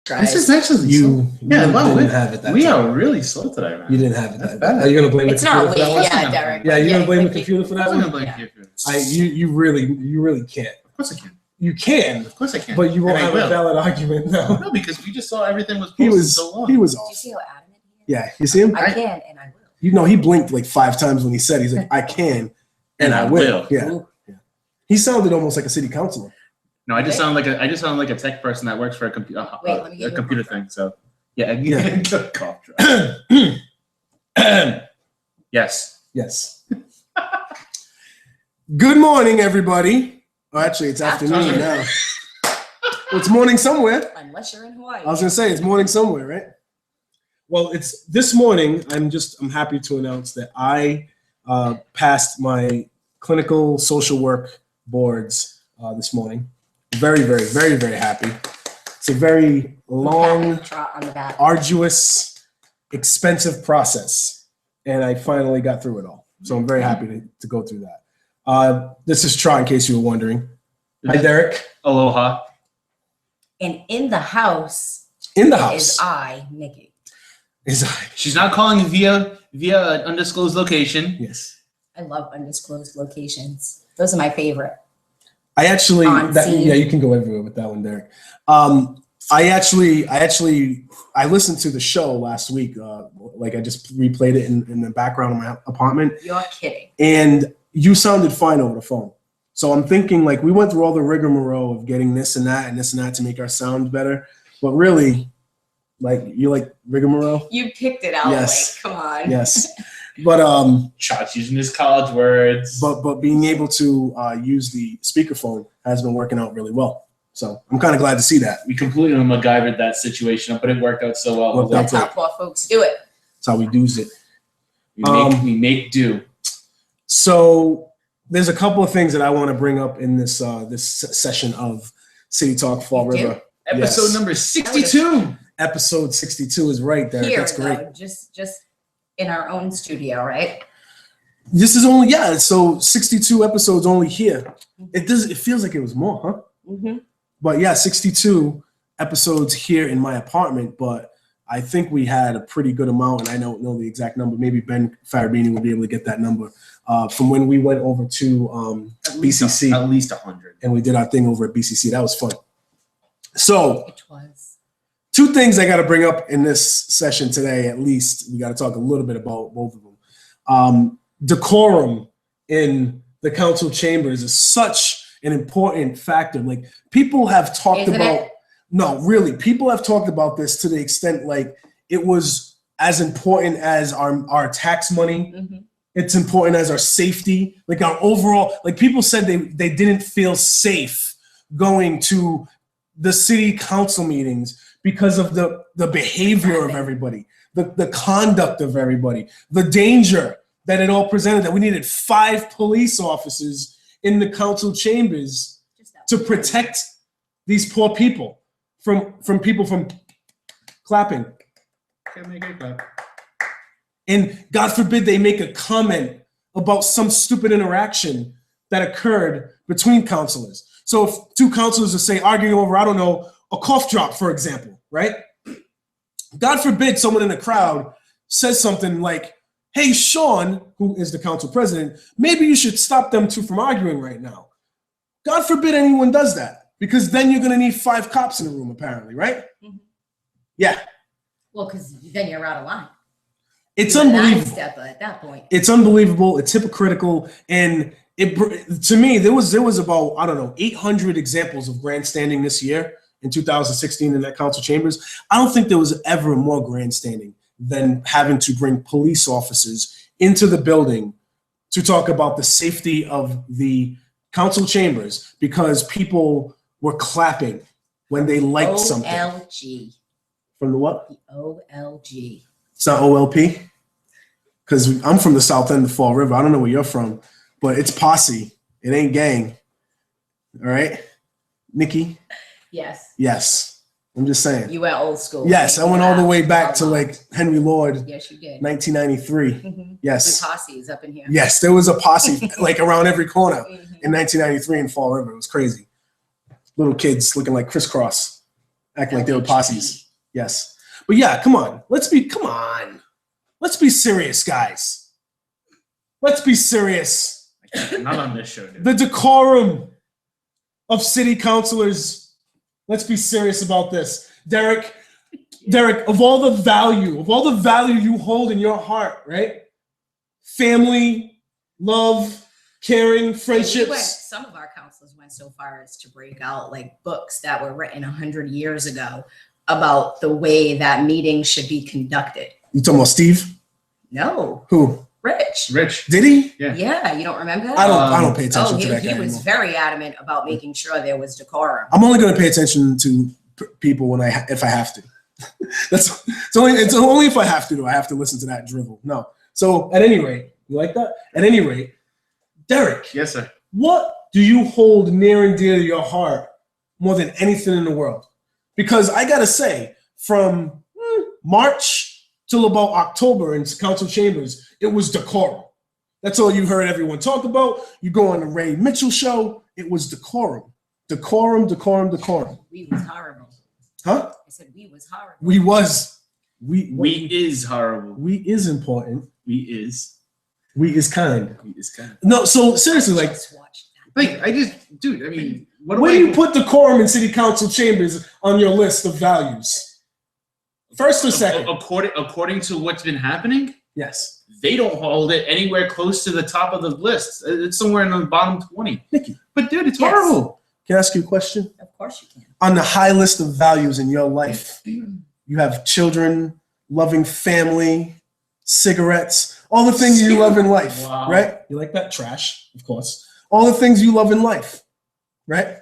This is actually didn't have it that we time. are really slow today, man. You didn't have it that bad. Are you gonna blame It's the computer not for that late, one? yeah, Derek. Yeah, you're gonna blame the computer for that I'm gonna one? blame Yeah. you. You really can't. Of course I can. You can, Of course I can. but you won't And I have a will. valid argument now. No, because we just saw everything was He posted was so long. he was Did you off. see how adamant he is? Yeah, you see him? I can and I will. You know, he blinked like 5 times when he said, he's like, I can and I will. Yeah. Ooh. He sounded almost like a city councilor. No, I just sound like a tech person that works for a computer Let me get a you computer a thing. So yeah. Cough drop. Yes. Yes. Good morning, everybody. Oh, actually, it's afternoon now. It's morning somewhere. Unless you're in Hawaii. I was gonna say it's morning somewhere, right? Well, it's this morning. I'm happy to announce that I passed my clinical social work boards this morning. Very, very, very, very happy. It's a very long, Trot on the back. arduous, expensive process, and I finally got through it all. So I'm very happy to go through that. This is Trot, in case you were wondering. Hi, Derek. Aloha. And in the house. In the house. Is I, Nikki. She's not calling via an undisclosed location. Yes. I love undisclosed locations. Those are my favorite. I actually, scene. you can go everywhere with that one, Derek. I listened to the show last week. I just replayed it in the background of my apartment. You're kidding. And you sounded fine over the phone. So I'm thinking we went through all the rigmarole of getting this and that to make our sound better. But really, you like rigmarole? You picked it out. Yes. Come on. Yes. But Trot's using his college words. But being able to use the speakerphone has been working out really well. So I'm kind of glad to see that. We completely MacGyvered that situation, but it worked out so well. That's how poor folks do it. That's how we do it. We make do. So there's a couple of things that I want to bring up in this session of City Talk Fall River. Episode number 62. Episode 62 is right there. Here, that's great. though, just in our own studio, right? This is only so 62 episodes only here. It feels like it was more, huh? Mm-hmm. But yeah, 62 episodes here in my apartment. But I think we had a pretty good amount, and I don't know the exact number. Maybe Ben Farabini will be able to get that number from when we went over to BCC. At least 100. And we did our thing over at BCC. That was fun. So It was. 2 things I got to bring up in this session today. At least we got to talk a little bit about both of them. Decorum in the council chambers is such an important factor. People have talked about. No, really, people have talked about this to the extent it was as important as our tax money. Mm-hmm. It's important as our safety, our overall. People said they didn't feel safe going to the city council meetings because of the behavior of everybody, the conduct of everybody, the danger that it all presented. That we needed 5 police officers in the council chambers to protect these poor people. From people from clapping. Can't make it clap. And God forbid they make a comment about some stupid interaction that occurred between councilors. So if 2 councilors are arguing over, I don't know, a cough drop, for example, right? God forbid someone in the crowd says something like, hey, Sean, who is the council president, maybe you should stop them 2 from arguing right now. God forbid anyone does that. Because then you're going to need 5 cops in the room, apparently, right? Mm-hmm. Yeah. Well, because then you're out of line. It's unbelievable. Step at that point. It's unbelievable. It's hypocritical. And to me, there was about, 800 examples of grandstanding this year in 2016 in that council chambers. I don't think there was ever more grandstanding than having to bring police officers into the building to talk about the safety of the council chambers because people were clapping when they liked something. OLG. From the what? The OLG. It's not OLP? Because I'm from the south end of Fall River. I don't know where you're from, but it's posse. It ain't gang. All right? Nikki? Yes. Yes. I'm just saying. You went old school. Yes, I went all the way back to Henry Lord. Yes, you did. 1993. Mm-hmm. Yes. The posse is up in here. Yes, there was a posse around every corner Mm-hmm. in 1993 in Fall River. It was crazy. Little kids looking like crisscross. Acting like they were posses. Yes. But yeah, come on. Let's be serious, guys. Let's be serious. Not on this show, dude. The decorum of city councilors. Let's be serious about this. Derek, of all the value you hold in your heart, right? Family, love, caring, friendships. Some of our councilors went so far as to break out like books that were written 100 years ago about the way that meetings should be conducted. You talking about Steve? No. Who? Rich. Did he? Yeah, you don't remember that? I don't pay attention to that guy he was anymore. very adamant about making sure there was decorum. I'm only going to pay attention to people if I have to. It's only if I have to. Do I have to listen to that drivel? No. So at any rate, you like that? At any rate, Derek. Yes, sir. What do you hold near and dear to your heart more than anything in the world? Because I gotta say, from March till about October in council chambers, it was decorum. That's all you heard everyone talk about. You go on the Ray Mitchell show, it was decorum. Decorum. We was horrible. Huh? I said we was horrible. We is horrible. We is important. We is kind. We is kind. No, so seriously, like, Just watched that. Dude, I mean, what where do you put decorum in city council chambers on your list of values? First or second? According to what's been happening, Yes. they don't hold it anywhere close to the top of the list. It's somewhere in the bottom 20. Nikki, But dude, it's Yes. horrible. can I ask you a question? Of course you can. On the high list of values in your life, you have children, loving family, cigarettes, all the things you love in life, Wow. right? You like that? Trash, of course. All the things you love in life, right?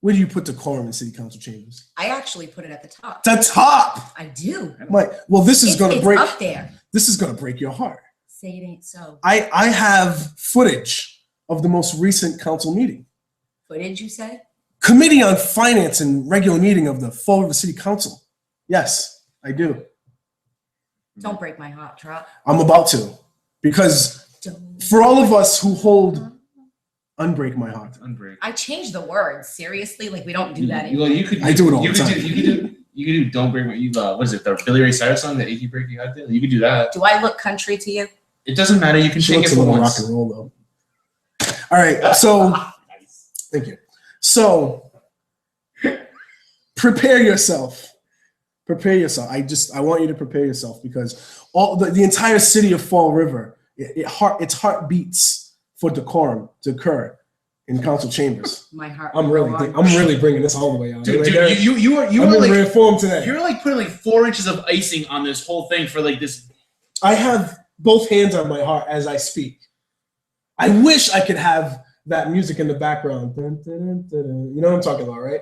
Where do you put decorum in city council chambers? I actually put it at the top. The top. I do. Mike, well, this is gonna It's break. up there. This is gonna break your heart. Say it ain't so. I have footage of the most recent council meeting. Footage, you say? Committee on Finance and regular meeting of the Fall River City Council. Yes, I do. Don't break my heart, Trot. I'm about to. Because Don't. for all of us who hold unbreak my heart. Unbreak. I changed the words. Seriously? Like, we don't do that anymore. You could. I do it all you the could time. You could do "Don't Break My." What is it? The Billy Ray Cyrus song, the "Achy Breaky Heart." You could do that. Do I look country to you? It doesn't matter. You can She sing looks it a for little rock once. and roll though. All right, so Nice. thank you. So prepare yourself. Prepare yourself. I want you to prepare yourself because all the entire city of Fall River, its heart beats for decorum to occur in council chambers. My heart. I'm really bringing this all the way out. Dude, Derek? you are I'm like reformed today. you're like putting like 4 inches of icing on this whole thing for like this. I have both hands on my heart as I speak. I wish I could have that music in the background. Dun, dun, dun, dun, dun. You know what I'm talking about, right?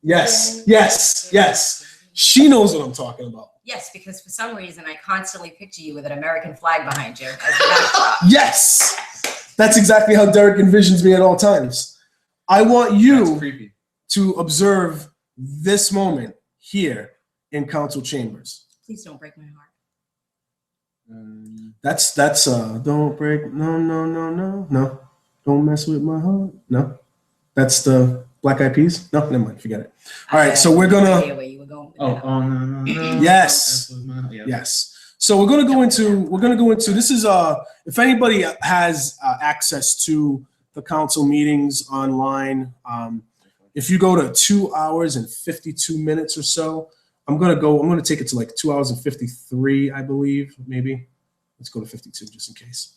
Yes, yes, yes. She knows what I'm talking about. Yes, because for some reason I constantly picture you with an American flag behind you as the backdrop. Yes, that's exactly how Derek envisions me at all times. I want That's you creepy. to observe this moment here in council chambers. Please don't break my heart. That's don't break, no, don't mess with my heart, no. That's the Black Eyed Peas? No, never mind, forget it. All right, so we're I gonna, idea where you were going with that. No. Yes. Yeah. yes. So we're gonna go into, this is, if anybody has access to the council meetings online, if you go to 2 hours and 52 minutes or so, I'm gonna take it to like 2 hours and 53, I believe, maybe. Let's go to 52 just in case.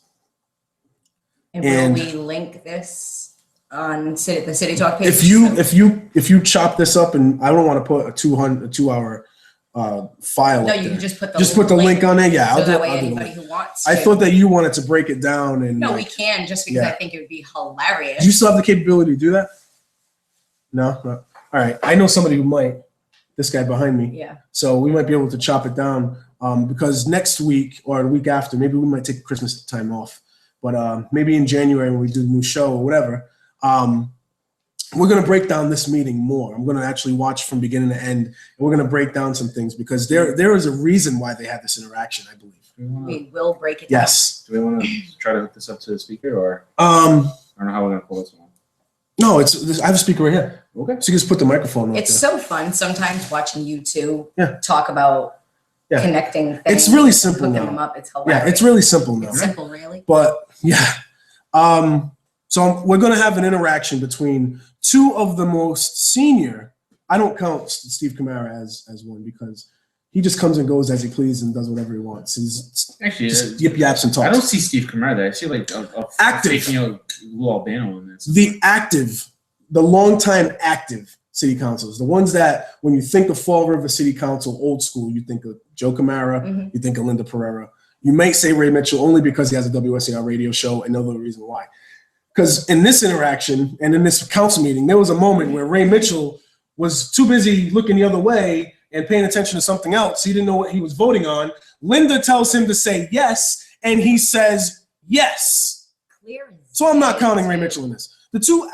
And and- will we link this on the City Talk page? If you chop this up, and I don't want to put a 2 hour file. No, up you there. can just put the Just put the link on it. Yeah, So that way I'll do the anybody link. who wants I to. thought that you wanted to break it down and. No, like, we can just because yeah. I think it would be hilarious. do you still have the capability to do that? No. All right. I know somebody who might. This guy behind me. Yeah. So we might be able to chop it down because next week or the week after, maybe we might take Christmas time off. But maybe in January when we do the new show or whatever, we're going to break down this meeting more. I'm going to actually watch from beginning to end, and we're going to break down some things because there is a reason why they had this interaction, I believe. We will break it down. Yes. Do we want to try to hook this up to the speaker, or Um, I don't know how we're gonna pull this one? No, I have a speaker right here. Okay. So you just put the microphone right It's there. so fun sometimes watching you two Yeah. talk about Yeah. connecting things. It's really simple hooking now. them up. It's hilarious. Yeah, it's really simple now. It's simple, really. But yeah. So we're going to have an interaction between two of the most senior. I don't count Steve Camara as one because he just comes and goes as he pleases and does whatever he wants. He's Actually, just yip yaps and talks. I don't see Steve Camara there. I see like a Active. fake Lou Albano in this. The longtime active city councilors, the ones that when you think of Fall River City Council, old school, you think of Joe Camara, you think of Linda Pereira. You may say Ray Mitchell only because he has a WSAR radio show and know the reason why. Because in this interaction and in this council meeting, there was a moment where Ray Mitchell was too busy looking the other way and paying attention to something else. He didn't know what he was voting on. Linda tells him to say yes, and he says yes. Clear. So I'm not counting Ray Mitchell in this. The two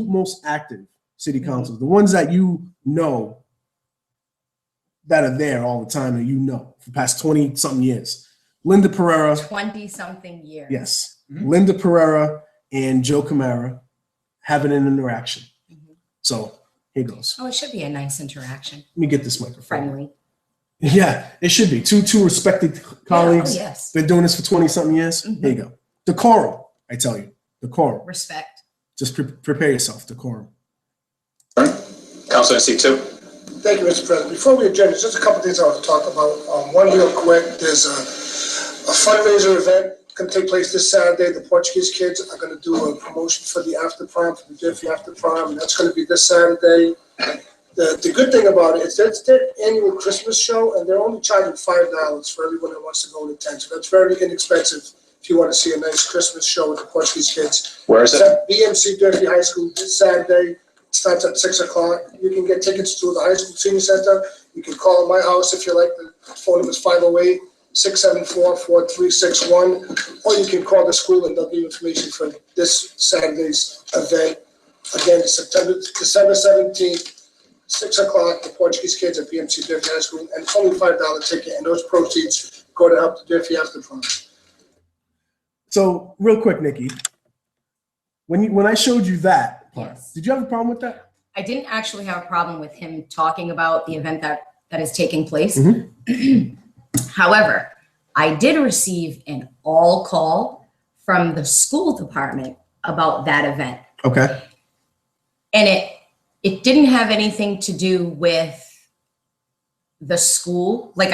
most active city councils, the ones that you know that are there all the time and you know for the past 20-something years. Linda Pereira. 20-something years. Yes. Linda Pereira and Joe Camara having an interaction. So here goes. Oh, it should be a nice interaction. Let me get this microphone. Friendly. Yeah, it should be. Two respected colleagues. Yeah, oh, yes. Been doing this for 20-something years. There you go. Decorum, I tell you. Decorum. Respect. Just prepare yourself. Decorum. Councilor C2. Thank you, Mr. President. Before we adjourn, there's just a couple things I want to talk about. One real quick, there's a fundraiser event going to take place this Saturday. The Portuguese kids are going to do a promotion for the after prom, for the Jiffy after prom, and that's going to be this Saturday. The good thing about it is that's their annual Christmas show, and they're only charging $5 for everyone that wants to go and attend. So that's very inexpensive if you want to see a nice Christmas show with the Portuguese kids. Where is It's it? at BMC Durfee High School this Saturday. It starts at 6 o'clock. You can get tickets to the high school senior center. You can call my house if you like. The phone number is 508-674-4361. Or you can call the school and they'll give you information for this Saturday's event. Again, December 17th, 6 o'clock, the Portuguese kids at BMC Durfee High School, and it's only $5 ticket, and those proceeds go to help the Durfee after prom. So real quick, Nikki, when I showed you that part, Yes. did you have a problem with that? I didn't actually have a problem with him talking about the event that is taking place. However, I did receive an all call from the school department about that event. Okay. And it didn't have anything to do with the school. Like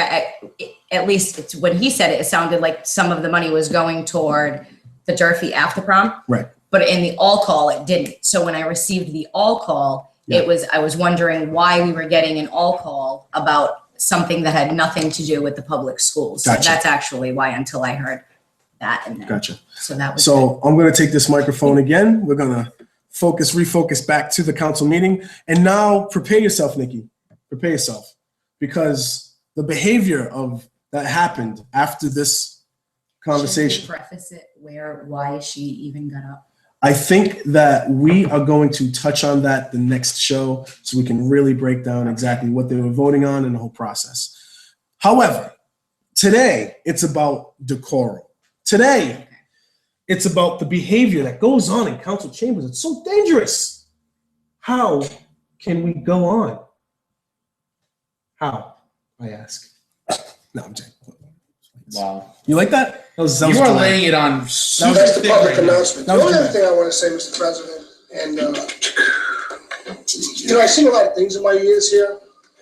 at least it's when he said it, it sounded like some of the money was going toward the Durfee after prom. Right. But in the all call, it didn't. So when I received the all call, I was wondering why we were getting an all call about something that had nothing to do with the public schools. Gotcha. So that's actually why until I heard that. And then, Gotcha. So that was So I'm going to take this microphone again. We're going to refocus back to the council meeting. And now prepare yourself, Nikki. Prepare yourself. Because the behavior of that happened after this conversation. Should we preface it why she even got up? I think that we are going to touch on that the next show so we can really break down exactly what they were voting on and the whole process. However, today it's about decorum. Today it's about the behavior that goes on in council chambers. It's so dangerous. How can we go on? How? I ask. No, I'm joking. Wow. You like that? That was You are dramatic. laying it on super That's the thick public right now. announcement. The That was only other good. thing I want to say, Mr. President, and I've seen a lot of things in my years here.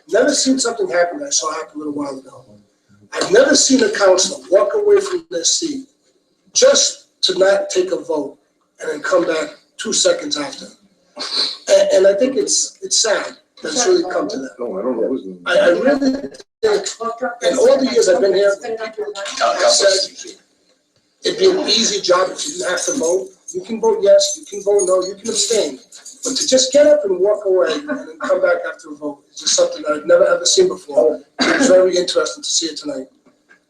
Never seen something happen that I saw happen a little while ago. I've never seen a councilor walk away from their seat just to not take a vote and then come back 2 seconds after. And I think it's sad that it's really come to that. No, I don't know. I really think, in all the years I've been here, people have said it'd be an easy job if you didn't have to vote. You can vote yes, you can vote no, you can abstain. But to just get up and walk away and then come back after a vote is just something that I've never ever seen before. It was very interesting to see it tonight.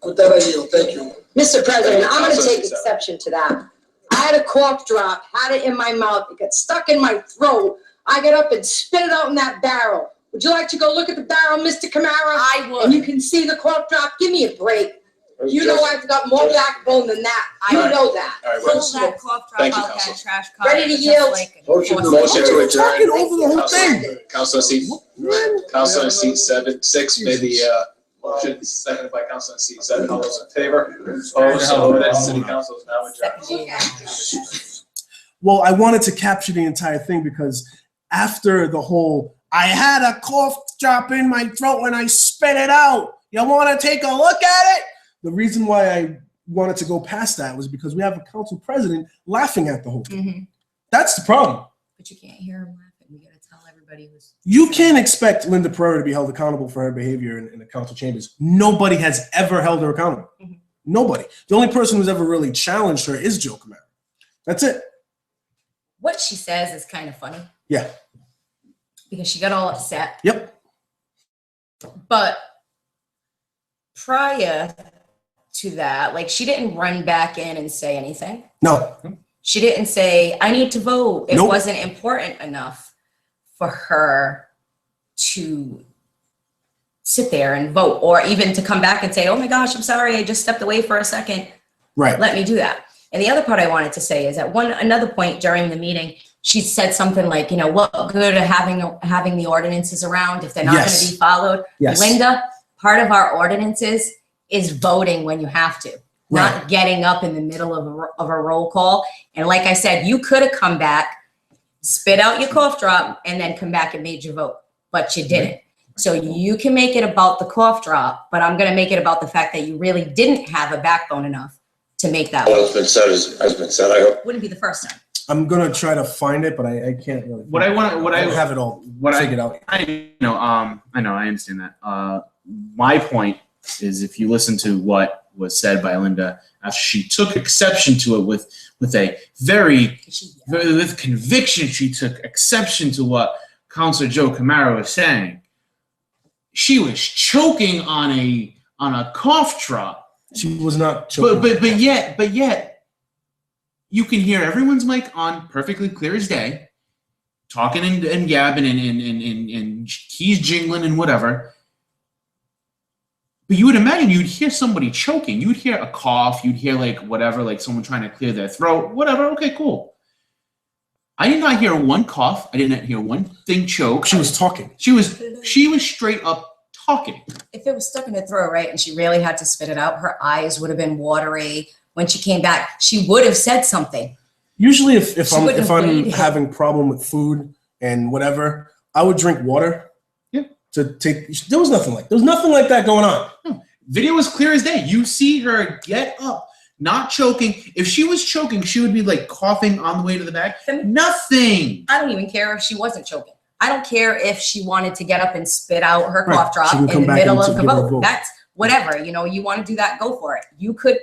With that, I yield. Thank you. Mr. President, I'm gonna take exception to that. I had a cough drop, had it in my mouth, it got stuck in my throat. I got up and spit it out in that barrel. Would you like to go look at the barrel, Mr. Camara? I would. And you can see the cough drop. Give me a break. You know I've got more backbone than that. You know that. All right, Pull well, that cough drop Thank you, out that Council. trash can. Ready to just yield? like Motion enforce to it. adjourn. Talking over the whole thing. Councilor seat 6 made the motion, seconded by Councilor seat 7. All those in favor? Opposed? So voted. City Council is now adjourned. Well, I wanted to capture the entire thing because after the whole, I had a cough drop in my throat when I spit it out. You want to take a look at it? The reason why I wanted to go past that was because we have a council president laughing at the whole thing. Mhm. That's the problem. But you can't hear him laughing. You gotta tell everybody who's. You can't expect Linda Pereira to be held accountable for her behavior in the council chambers. Nobody has ever held her accountable. Mhm. Nobody. The only person who's ever really challenged her is Joe Camaro. That's it. What she says is kind of funny Yeah. because she got all upset. Yep. But prior to that, like she didn't run back in and say anything. No. She didn't say, I need to vote. It Nope. wasn't important enough for her to sit there and vote, or even to come back and say, oh my gosh, I'm sorry, I just stepped away for a second. Right. Let me do that. And the other part I wanted to say is at another point during the meeting, she said something like, you know, what good are having the ordinances around if they're not going to be followed? Yes. Linda, part of our ordinances is voting when you have to, not Right. getting up in the middle of a roll call. And like I said, you could have come back, spit out your cough drop, and then come back and made your vote, but you didn't. So you can make it about the cough drop, but I'm going to make it about the fact that you really didn't have a backbone enough to make that What's vote. been said has been said, I hope. Wouldn't be the first time. I'm gonna try to find it, but I can't really. What I want, what I don't I have it all figured out. I know, I understand that. My point is, if you listen to what was said by Linda after she took exception to it with a very with conviction, she took exception to what Councilor Joe Camaro was saying. She was choking on a cough drop. She was not choking. But yet, you can hear everyone's mic on perfectly clear as day, talking and gabbing and keys jingling and whatever. But you would imagine you'd hear somebody choking. You'd hear a cough. You'd hear like whatever, like someone trying to clear their throat, whatever. Okay, cool. I did not hear one cough. I did not hear one thing choke. She was talking. She was straight up talking. If it was stuck in her throat, right, and she really had to spit it out, her eyes would have been watery. When she came back, she would have said something. Usually, if She wouldn't have I'm waited. having problem with food and whatever, I would drink water. Yeah. To take. There was nothing like that going on. Video was clear as day. You see her get up, not choking. If she was choking, she would be like coughing on the way to the back. Nothing. I don't even care if she wasn't choking. I don't care if she wanted to get up and spit out her cough drop She can in come the back middle and of the give her a vote. vote. That's whatever. You know, you want to do that, go for it.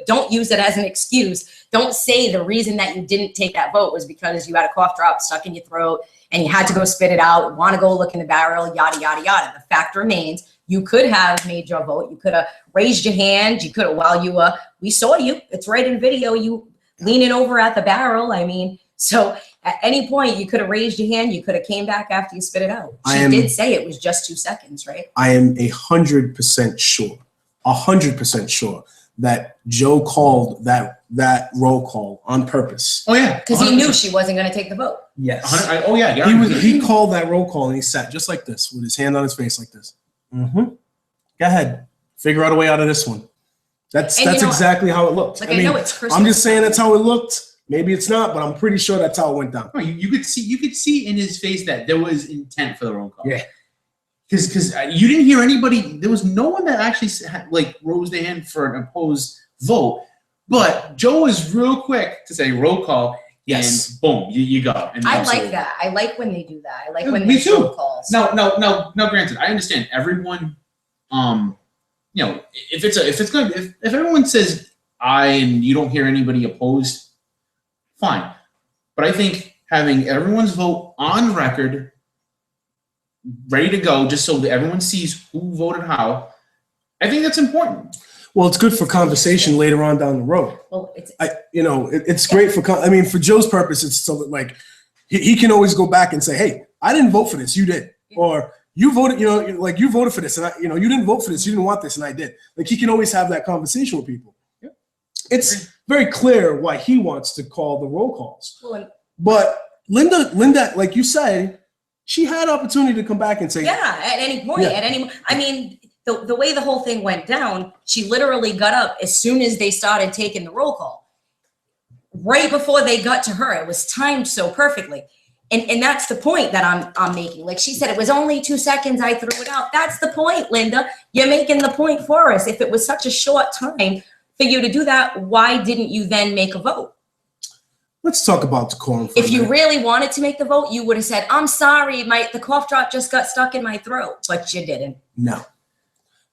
Don't use it as an excuse. Don't say the reason that you didn't take that vote was because you had a cough drop stuck in your throat and you had to go spit it out, want to go look in the barrel, yada, yada, yada. The fact remains, you could have made your vote. You could have raised your hand. You could have, we saw you. It's right in video. You leaning over at the barrel. I mean, so at any point you could have raised your hand. You could have came back after you spit it out. She did say it was just 2 seconds, right? I am 100% sure, 100% sure that Joe called that roll call on purpose. Oh yeah, Because he knew she wasn't going to take the vote. Yes. Oh yeah, He called that roll call and he sat just like this with his hand on his face like this. Mm-hmm. Go ahead. Figure out a way out of this one. That's exactly how it looked. Like, I know it's Christmas. I'm just saying that's how it looked. Maybe it's not, but I'm pretty sure that's how it went down. No, you could see in his face that there was intent for the roll call. Yeah. Because you didn't hear anybody. There was no one that actually like rose their hand for an opposed vote. But Joe was real quick to say roll call. Yes. And boom, you go. And I like that. I like when they do that. I like Yeah, when me they too. roll calls. No. Granted, I understand everyone. You know, if everyone says aye and you don't hear anybody opposed, fine. But I think having everyone's vote on record, ready to go, just so that everyone sees who voted how, I think that's important. Well, it's good for conversation later on down the road. Well, it's It's great for for Joe's purpose. It's so that like he can always go back and say, "Hey, I didn't vote for this. You did," or you voted, you know, like you voted for this, and you didn't vote for this, you didn't want this, and I did. Like he can always have that conversation with people. Yep. It's very clear why he wants to call the roll calls. Well, But Linda, like you said, she had opportunity to come back and say, yeah, at any point, Yeah. I mean, the way the whole thing went down, she literally got up as soon as they started taking the roll call. Right before they got to her, it was timed so perfectly. And that's the point that I'm making. Like she said, it was only 2 seconds, I threw it out. That's the point, Linda. You're making the point for us. If it was such a short time for you to do that, why didn't you then make a vote? let's talk about decorum for a If you minute. really wanted to make the vote, you would have said, I'm sorry, the cough drop just got stuck in my throat, but you didn't. No.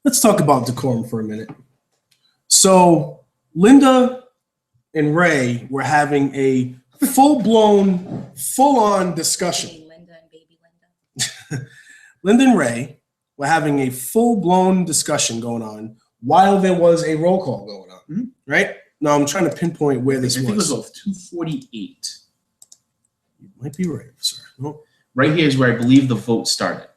Let's talk about decorum for a minute. So Linda and Ray were having a full-blown, full-on discussion. Linda and baby Linda. Linda and Ray were having a full-blown discussion going on while there was a roll call going on, right? Now I'm trying to pinpoint where this I think it was was. off 248. You might be right, sir. No. Right here is where I believe the vote started.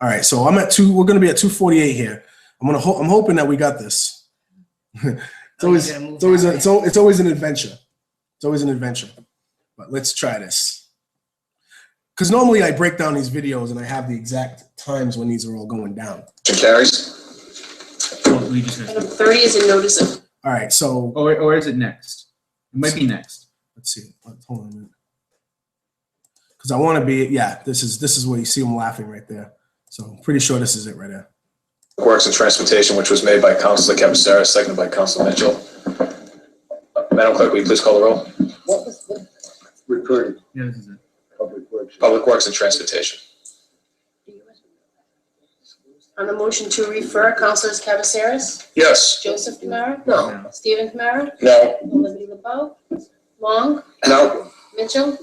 All right, so I'm at two. We're going to be at 248 here. I'm hoping that we got this. It's always an adventure. It's always an adventure. But let's try this. Because normally I break down these videos and I have the exact times when these are all going down. Motion carries. Well, we just Item 30 is a notice of, All right, so or is it next? It might be next. let's see. Hold on a minute. Because I want to be, this is where you see them laughing right there. So I'm pretty sure this is it right there. Works and Transportation, which was made by Councilor Cavasera, seconded by Councilor Mitchell. Madam Clerk, will you please call the roll? what was the, Recorded. Yeah, this is it. Public Works. Public Works and Transportation. on the motion to refer, Councilors Cavaseras, Yes. Joseph Kamara, No. Stephen Kamara, No. Liberty LeBeau, Long, No. Mitchell,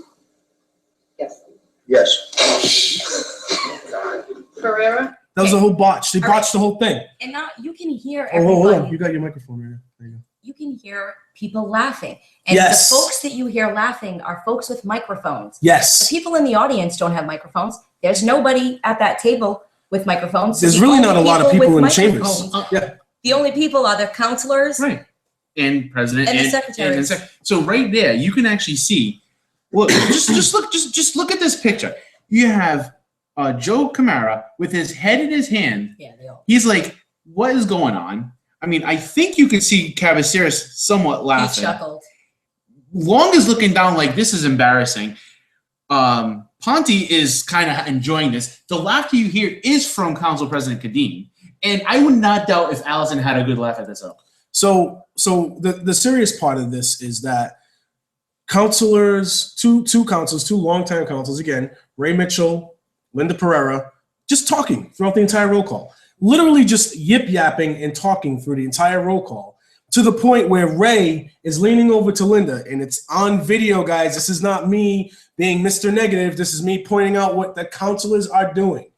Yes. Pereira, That was a whole botch. They All right. botched the whole thing. And now you can hear Oh, hold on. everybody. You got your microphone right there. There you go. You can hear people laughing. And Yes. the folks that you hear laughing are folks with microphones. The Yes. people in the audience don't have microphones. There's nobody at that table with microphones. So There's the really only not a lot of people with in chambers. microphones- Yeah. The only people are the councilors. Right. And president And the secretaries. So right there, you can actually see. Well, just look at this picture. You have Joe Camara with his head in his hand. Yeah, they all. He's like, "What is going on?" I mean, I think you can see Cavaseras somewhat He laughing. chuckled. Long is looking down like this is embarrassing. Ponte is kind of enjoying this. The laughter you hear is from Council President Kadim, and I would not doubt if Allison had a good laugh at this. So the serious part of this is that councilors, two longtime councilors, again, Ray Mitchell, Linda Pereira, just talking throughout the entire roll call. Literally just yip-yapping and talking through the entire roll call to the point where Ray is leaning over to Linda, and it's on video, guys. This is not me being Mr. Negative. This is me pointing out what the councilors are doing.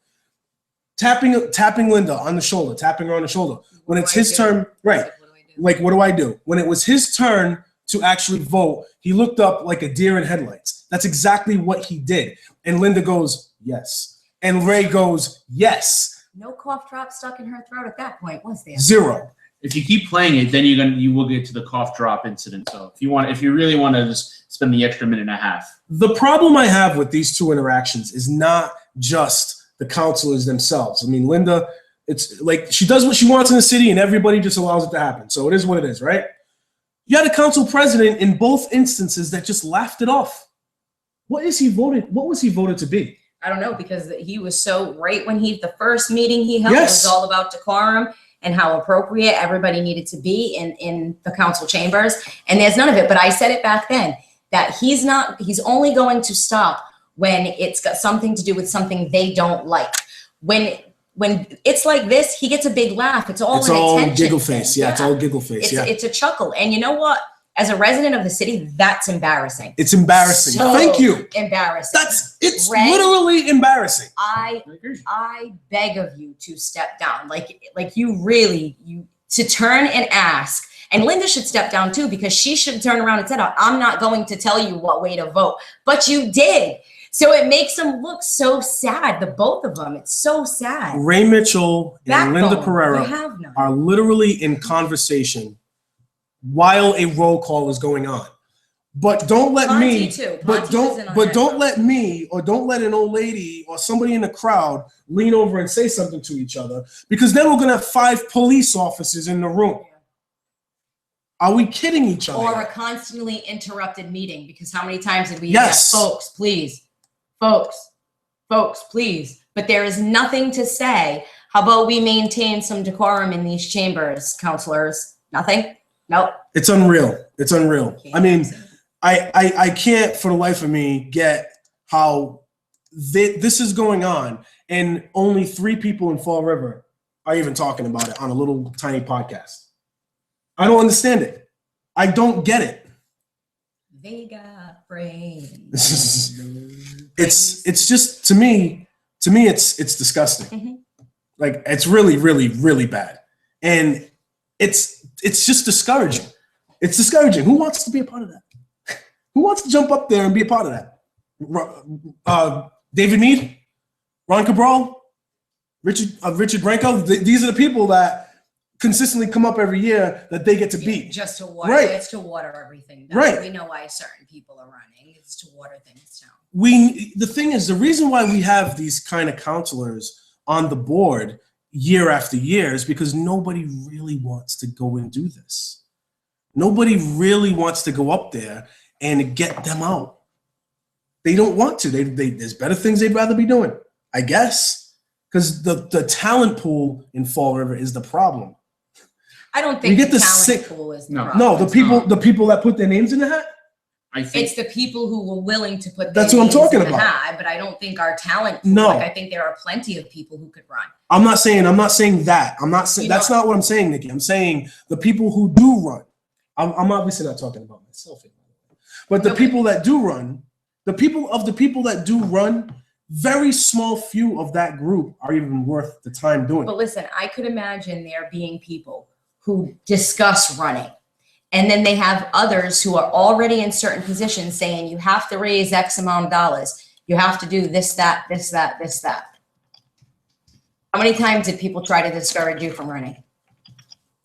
Tapping Linda on the shoulder, tapping her on the shoulder. When it's his turn, right. Like, what do I do? When it was his turn to actually vote, he looked up like a deer in headlights. That's exactly what he did. And Linda goes, yes. And Ray goes, yes. No cough drop stuck in her throat at that point, was there? 0. If you keep playing it, then you will get to the cough drop incident. So if you really want to just spend the extra minute and a half. The problem I have with these two interactions is not just the councilors themselves. I mean, Linda, it's like she does what she wants in the city and everybody just allows it to happen. So it is what it is, right? You had a council president in both instances that just laughed it off. What was he voted to be? I don't know, because he was so right when the first meeting he held Yes. was all about decorum and how appropriate everybody needed to be in the council chambers. And there's none of it. But I said it back then that he's only going to stop when it's got something to do with something they don't like. When it's like this, he gets a big laugh. It's all attention giggle thing. face. Yeah, it's all giggle face. It's a chuckle. And you know what? As a resident of the city, that's embarrassing. It's embarrassing. So Thank you. Embarrassing. It's Ray, literally embarrassing. I beg of you to step down. Like you to turn and ask. And Linda should step down too, because she should turn around and say, I'm not going to tell you what way to vote. But you did. So it makes them look so sad, the both of them. It's so sad. Ray Mitchell and Linda Backbone. We Pereira have none. are literally in conversation while a roll call is going on. But don't let Monty me, too. but Monty was in on but that don't row. let me, or don't let an old lady or somebody in the crowd lean over and say something to each other, because then we're gonna have 5 police officers in the room. Are we kidding each other? Or a constantly interrupted meeting, because how many times did we Yes. hear, folks, please, folks, please. But there is nothing to say. How about we maintain some decorum in these chambers, councilors? Nothing? Nope. It's unreal. It's unreal. I mean, I can't for the life of me get how this is going on, and only 3 people in Fall River are even talking about it on a little tiny podcast. I don't understand it. I don't get it. They got brains. It's just to me it's disgusting. Mhm. Like, it's really, really, really bad, and it's just discouraging. It's discouraging. Who wants to be a part of that? Who wants to jump up there and be a part of that? David Meade, Ron Cabral, Richard Branco. These are the people that consistently come up every year that they get to beat. Just to water, Right. it's to water everything down. Right. We know why certain people are running. It's to water things down. The thing is, the reason why we have these kind of counselors on the board year after year is because nobody really wants to go and do this. Nobody really wants to go up there and get them out. They don't want to. There's better things they'd rather be doing, I guess, because the talent pool in Fall River is the problem. I don't We think get the the talent sick- pool is the No. problem. No, it's not. the people that put their names in the hat. I think It's the people who were willing to put That's their what I'm names talking in the about. hat, but I don't think our talent pool, No. like I think there are plenty of people who could run. I'm not saying that. I'm not saying You that's know- not what I'm saying, Nikki. I'm saying the people who do run. I'm obviously not talking about myself here, but the No, but- people that do run, the people that do run, very small few of that group are even worth the time doing. But listen, I could imagine there being people who discuss running. And then they have others who are already in certain positions saying you have to raise X amount of dollars. You have to do this, that, this, that, this, that. How many times did people try to discourage you from running?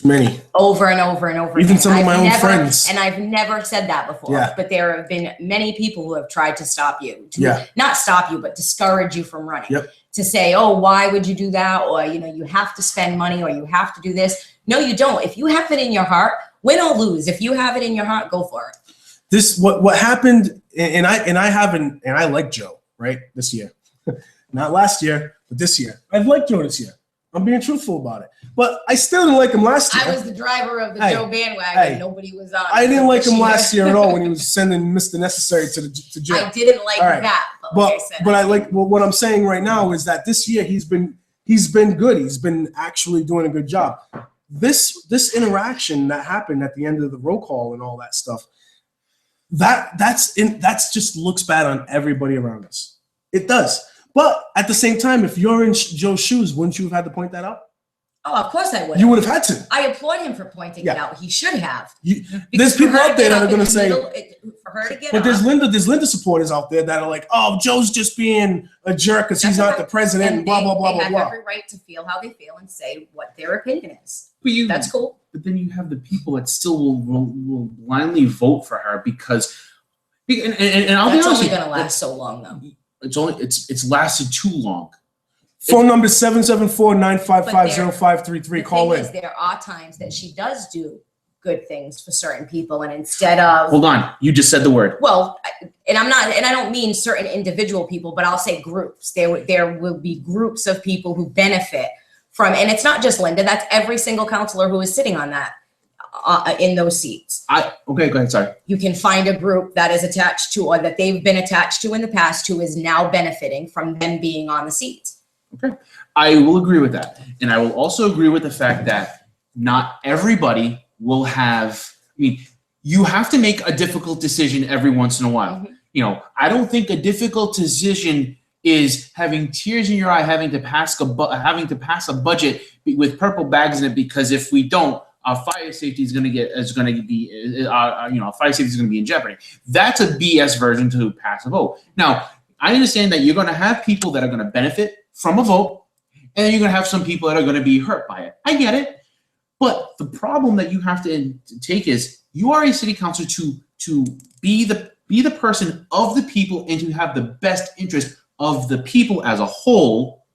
Many. Over and over and over Even again. some of my own never- friends. And I've never said that before. Yeah. But there have been many people who have tried to stop you. Yeah. Not stop you, but discourage you from running. Yep. To say, oh, why would you do that? Or, you have to spend money, or you have to do this. No, you don't. If you have it in your heart, win or lose, if you have it in your heart, go for it. This what happened, and I like Joe, right? This year. Not last year, but this year. I've liked Joe this year. I'm being truthful about it. But I still didn't like him last year. I was the driver of the Hey, Joe bandwagon. hey, Nobody was on. I didn't like him this last year at all when he was sending Mr. Necessary to jail. I didn't like All right. that. But, like I said, But I like what I'm saying right now is that this year he's been good. He's been actually doing a good job. This interaction that happened at the end of the roll call and all that stuff, that's just looks bad on everybody around us. It does. But at the same time, if you're in Joe's shoes, wouldn't you have had to point that out? Oh, of course I would. You would have had to. I applaud him for pointing it out. He should have. There's Because for people her to out there get that are up in going to the say, middle, for her to get but up, there's Linda supporters out there that are like, oh, Joe's just being a jerk because he's That's not the president, and blah, blah, blah, they blah, have blah. every right to feel how they feel and say what their opinion is. But That's cool. But then you have the people that still will blindly vote for her because, and I'll That's be honest only with you, going to last so long, though. it's lasted too long. Phone number 774-955-0533. Call The in. thing is, there are times that she does do good things for certain people, and instead of Hold on, you just said the word. well, and I don't mean certain individual people, but I'll say groups. There will be groups of people who benefit from, and it's not just Linda. That's every single counselor who is sitting on that in those seats. Okay, go ahead. Sorry. You can find a group that is attached to, or that they've been attached to in the past, who is now benefiting from them being on the seats. Okay, I will agree with that, and I will also agree with the fact that not everybody will have. I mean, you have to make a difficult decision every once in a while. Mhm. You know, I don't think a difficult decision is having tears in your eye, having to pass a budget with purple bags in it, because if we don't, our fire safety is going to be fire safety is going to be in jeopardy. That's a BS version to pass a vote. Now, I understand that you're going to have people that are going to benefit from a vote, and then you're going to have some people that are going to be hurt by it. I get it. But the problem that you have to take is you are a city councilor to be the person of the people and to have the best interest of the people as a whole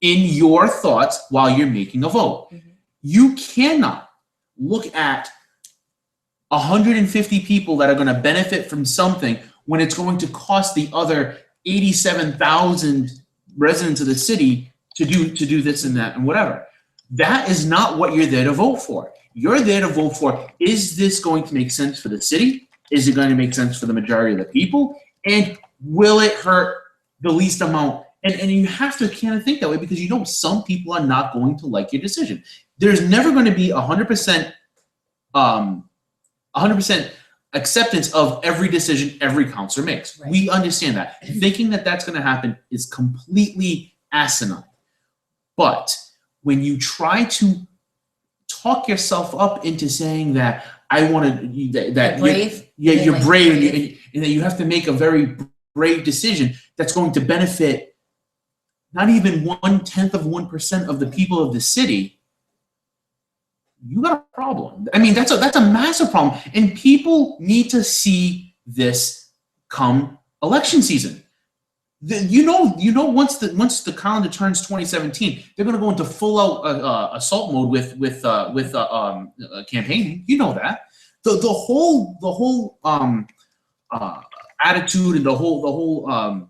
in your thoughts while you're making a vote. Mm-hmm. You cannot look at 150 people that are going to benefit from something when it's going to cost the other 87,000 residents of the city to do this and that and whatever. That is not what you're there to vote for. You're there to vote for, is this going to make sense for the city? Is it going to make sense for the majority of the people? And will it hurt the least amount? And you have to kind of think that way because you know some people are not going to like your decision. There's never going to be 100% acceptance of every decision every councilor makes. Right. We understand that. Thinking that that's going to happen is completely asinine. But when you try to talk yourself up into saying that I want to that brave, you're brave, and that you have to make a very brave decision that's going to benefit not even 0.1% of the people of the city, you got a problem. I mean, that's a massive problem, and people need to see this come election season. You know, once the calendar turns 2017, they're going to go into full out assault mode with campaigning. You know that the whole attitude and the whole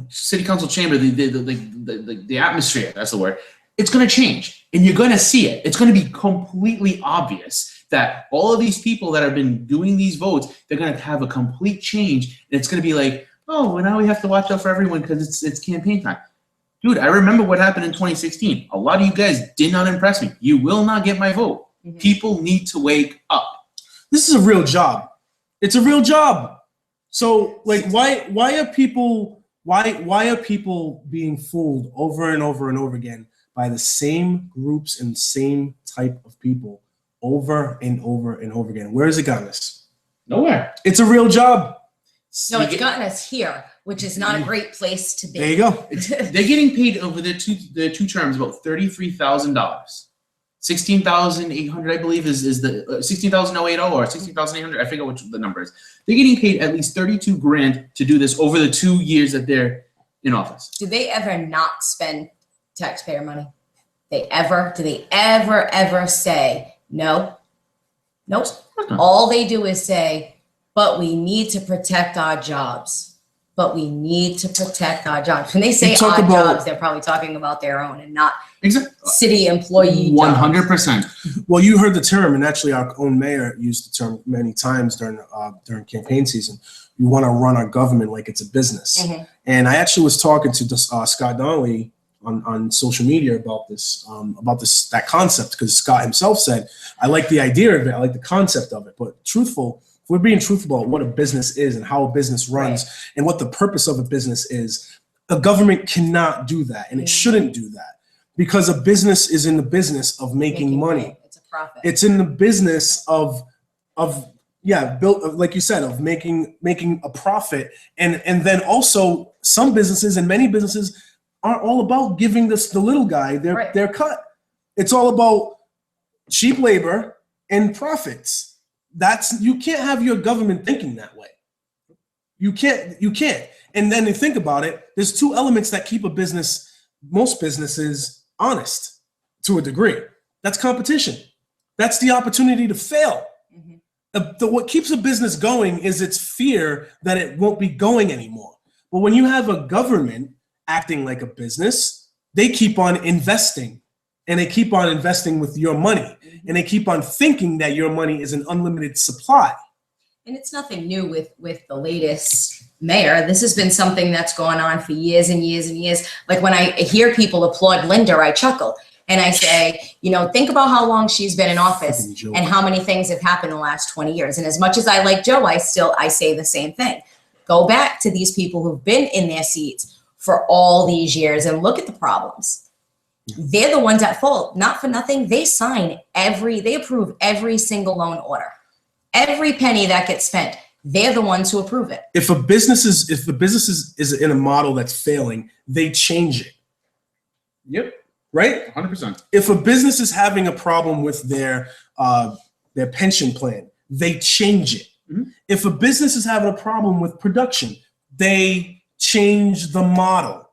city council chamber, the atmosphere, that's the word, it's going to change, and you're going to see it. It's going to be completely obvious that all of these people that have been doing these votes, they're going to have a complete change, and it's going to be like, oh, well, now we have to watch out for everyone because it's campaign time. Dude, I remember what happened in 2016. A lot of you guys did not impress me. You will not get my vote. Mm-hmm. People need to wake up. This is a real job. It's a real job. So like why are people being fooled over and over and over again by the same groups and same type of people over and over and over again? Where has it gotten us? Nowhere. It's a real job. No, it's gotten us here, which is not a great place to be. There you go. They're getting paid over the two terms about $33,000. 16,800, I believe, is the 16,080 or 16,800. I forget which the number is. They're getting paid at least $32,000 to do this over the 2 years that they're in office. Do they ever not spend taxpayer money? Do they ever say no? Nope. All they do is say, but we need to protect our jobs. But we need to protect our jobs. When they say our jobs, they're probably talking about their own and not city employee jobs. 100%. Well, you heard the term, and actually our own mayor used the term many times during campaign season. We want to run our government like it's a business. Mm-hmm. And I actually was talking to Scott Donnelly on social media about that concept, because Scott himself said, I like the idea of it, I like the concept of it, but if we're being truthful about what a business is and how a business runs and what the purpose of a business is, a government cannot do that, and it shouldn't do that, because a business is in the business of making money. It's a profit. It's in the business of like you said, of making a profit, and then also some businesses and many businesses aren't all about giving the little guy their cut. It's all about cheap labor and profits. You can't have your government thinking that way. You can't. And then you think about it, there's two elements that keep most businesses honest to a degree. That's competition. That's the opportunity to fail. Mm-hmm. What keeps a business going is its fear that it won't be going anymore. But when you have a government acting like a business, they keep on investing. And they keep on investing with your money. And they keep on thinking that your money is an unlimited supply. And it's nothing new with the latest mayor. This has been something that's gone on for years and years and years. Like when I hear people applaud Linda, I chuckle. And I say, think about how long she's been in office and how many things have happened in the last 20 years. And as much as I like Joe, I say the same thing. Go back to these people who've been in their seats for all these years and look at the problems. They're the ones at fault. Not for nothing. They approve every single loan order. Every penny that gets spent, they're the ones who approve it. If a business is in a model that's failing, they change it. Yep, Right? 100%. If a business is having a problem with their pension plan, they change it. Mhm. If a business is having a problem with production, they change the model.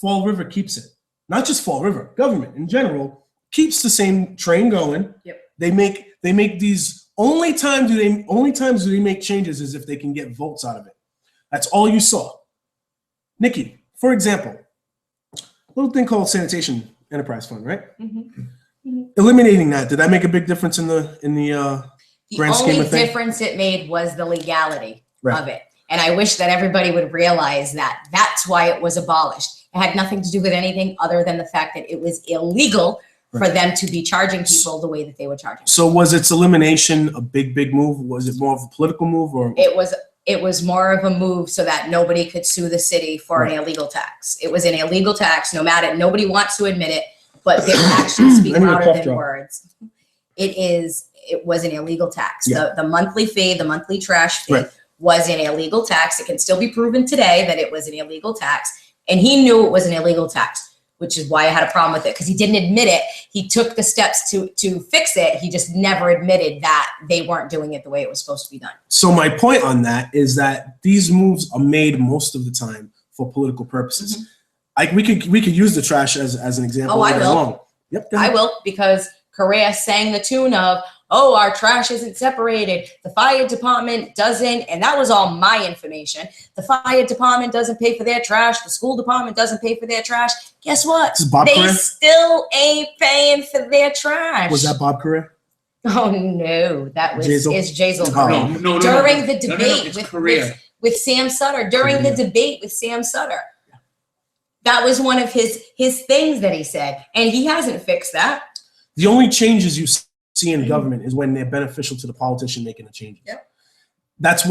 Fall River keeps it. Not just Fall River, government in general keeps the same train going. Yep. They make these only times do they make changes is if they can get votes out of it. That's all you saw. Nikki, for example, a little thing called Sanitation Enterprise Fund, right? Eliminating that, did that make a big difference in the The grand scheme only of things? difference it made was the legality Right. of it. And I wish that everybody would realize that that's why it was abolished. It had nothing to do with anything other than the fact that it was illegal for them to be charging people the way that they were charging. So was its elimination a big move? Was it more of a political move, or It was more of a move so that nobody could sue the city for Right. an illegal tax. It was an illegal tax, nobody wants to admit it, but their actions speak I need a louder cough than drop. words. It was an illegal tax. Yeah. The monthly fee, the monthly trash fee Right. was an illegal tax. It can still be proven today that it was an illegal tax. And he knew it was an illegal tax, which is why I had a problem with it, because he didn't admit it. He took the steps to fix it. He just never admitted that they weren't doing it the way it was supposed to be done. So my point on that is that these moves are made most of the time for political purposes. We could use the trash as an example. Oh, I all day will. long. Yep. go I ahead. will, because Correa sang the tune of, oh, our trash isn't separated. The fire department doesn't, and that was all my information. The fire department doesn't pay for their trash. The school department doesn't pay for their trash. Guess what? This is Bob They Correa? still ain't paying for their trash. Was that Bob Correa? Oh no, that was Jazel? is Jazel Oh. Correa. No, During the No, debate it's with Korea. Sam Sutter, during the debate with Sam Sutter. That was one of his things that he said, and he hasn't fixed that. The only changes you see in government is when they're beneficial to the politician making the changes. Yep. That's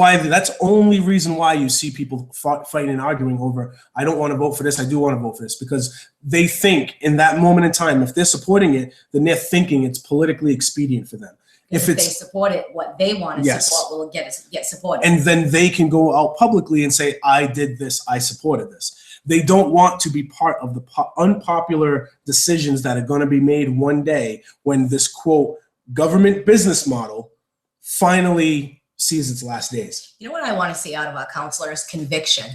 only reason why you see people fighting and arguing over, I don't want to vote for this, I do want to vote for this, because they think in that moment in time, if they're supporting it, then they're thinking it's politically expedient for them. If They it's, support it, what they want to Yes. support will get supported. and then they can go out publicly and say, I did this, I supported this. They don't want to be part of the unpopular decisions that are going to be made one day when this, quote, government business model finally sees its last days. You know what I want to see out of our counselors? Conviction.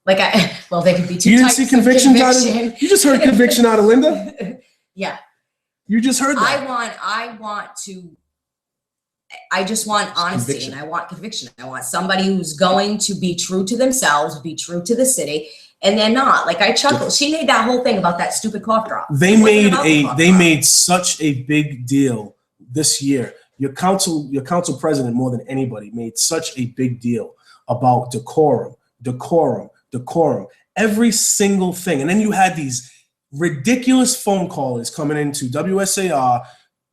They could be two You didn't types see of conviction out of, conviction. you just heard conviction out of Linda? Yeah, You just heard that. I just want honesty, Conviction. and I want conviction. I want somebody who's going to be true to themselves, be true to the city, and they're not. Like, I chuckled. She made that whole thing about that stupid cough drop. They It wasn't about the cough drop. made such a big deal this year. Your council president, more than anybody, made such a big deal about decorum. Every single thing. And then you had these ridiculous phone callers coming into WSAR,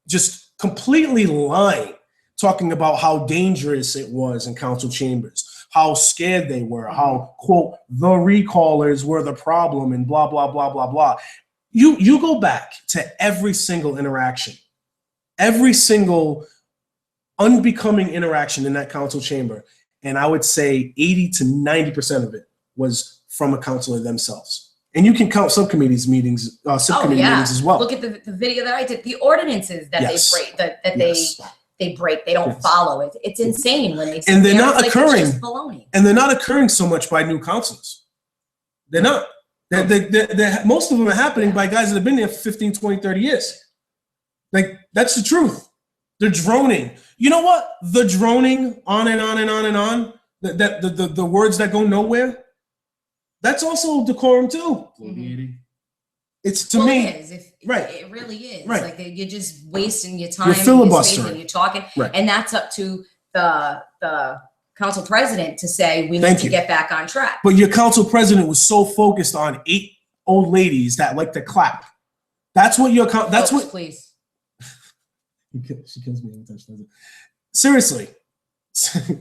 just completely lying, talking about how dangerous it was in council chambers, how scared they were, how, quote, the recallers were the problem, and blah, blah, blah, blah, blah. You go back to every single interaction, every single unbecoming interaction in that council chamber, and I would say 80 to 90% of it was from a councilor themselves. And you can count subcommittee meetings as well. Look at the video that I did. The ordinances that Yes. they break, that Yes. they break. They don't Yes. follow it. It's insane when they sit And they're there, not it's like occurring. It's just baloney. And they're not occurring so much by new councilors. They're not. Most of them are happening by guys that have been there for 15, 20, 30 years. Like, that's the truth. They're droning. You know what? The droning on and on and on and on, the words that go nowhere, that's also decorum too. It's to me. It is. Right. It really is. Right. Like, you're just wasting your time. You're filibustering. And you're talking. Right. And that's up to the council president to say, we need Thank to you. get back on track. But your council president was so focused on 8 old ladies that like to clap. That's what your that's Folks, what please. she kills me every time she does it. Seriously,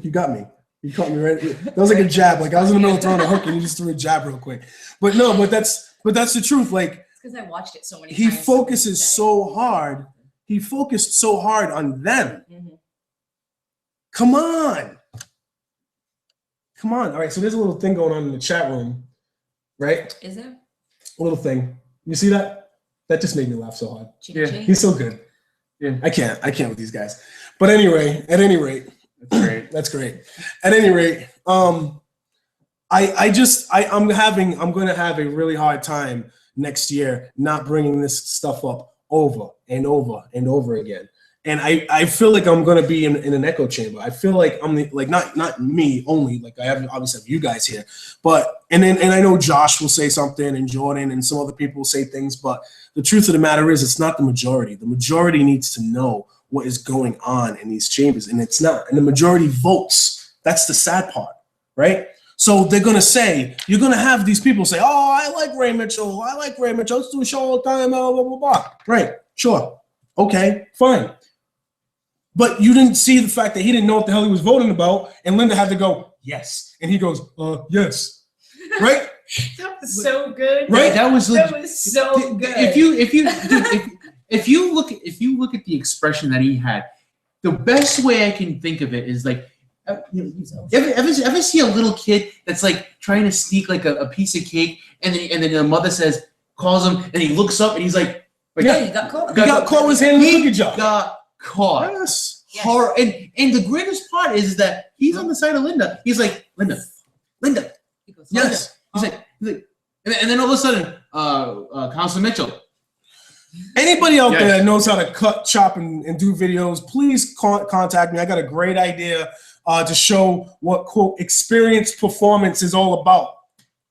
you got me. You caught me right. That was like a jab. Like I was in the middle of throwing a hook and you just threw a jab real quick. But that's the truth. Like It's because I watched it so many he times. focuses so hard. He focused so hard on them. Mhm. Come on. Come on. All right, so there's a little thing going on in the chat room, right? Is there? A little thing. You see that? That just made me laugh so hard. Yeah. He's so good. Yeah. I can't with these guys. But anyway, at any rate, That's great. that's great. At any rate, I'm going to have a really hard time next year not bringing this stuff up over and over and over again. And I feel like I'm going to be in an echo chamber. I feel like I'm not me only, like I obviously have you guys here, but and I know Josh will say something and Jordan and some other people will say things, but the truth of the matter is it's not the majority. The majority needs to know what is going on in these chambers, and it's not. And the majority votes. That's the sad part, right? So they're going to say, you're going to have these people say, oh, I like Ray Mitchell. Let's do a show all the time, blah, blah, blah, blah. Right, sure. Okay, fine. But you didn't see the fact that he didn't know what the hell he was voting about, and Linda had to go, yes. And he goes, yes. Right? That was so good. Right? That was so good. If you look at the expression that he had, the best way I can think of it is like, ever see a little kid that's like trying to sneak like a piece of cake, and then the mother calls him, and he looks up and he's like, yeah, he got caught. He got caught with his hand in the cookie jar. Got caught. Yes. Horror. And the greatest part is that he's on the side of Linda. He's like, Linda. He goes, Yes. He's like, and then all of a sudden, Councilor Mitchell. Anybody out there that knows how to cut, chop, and do videos, please contact me. I got a great idea to show what, quote, experienced performance is all about.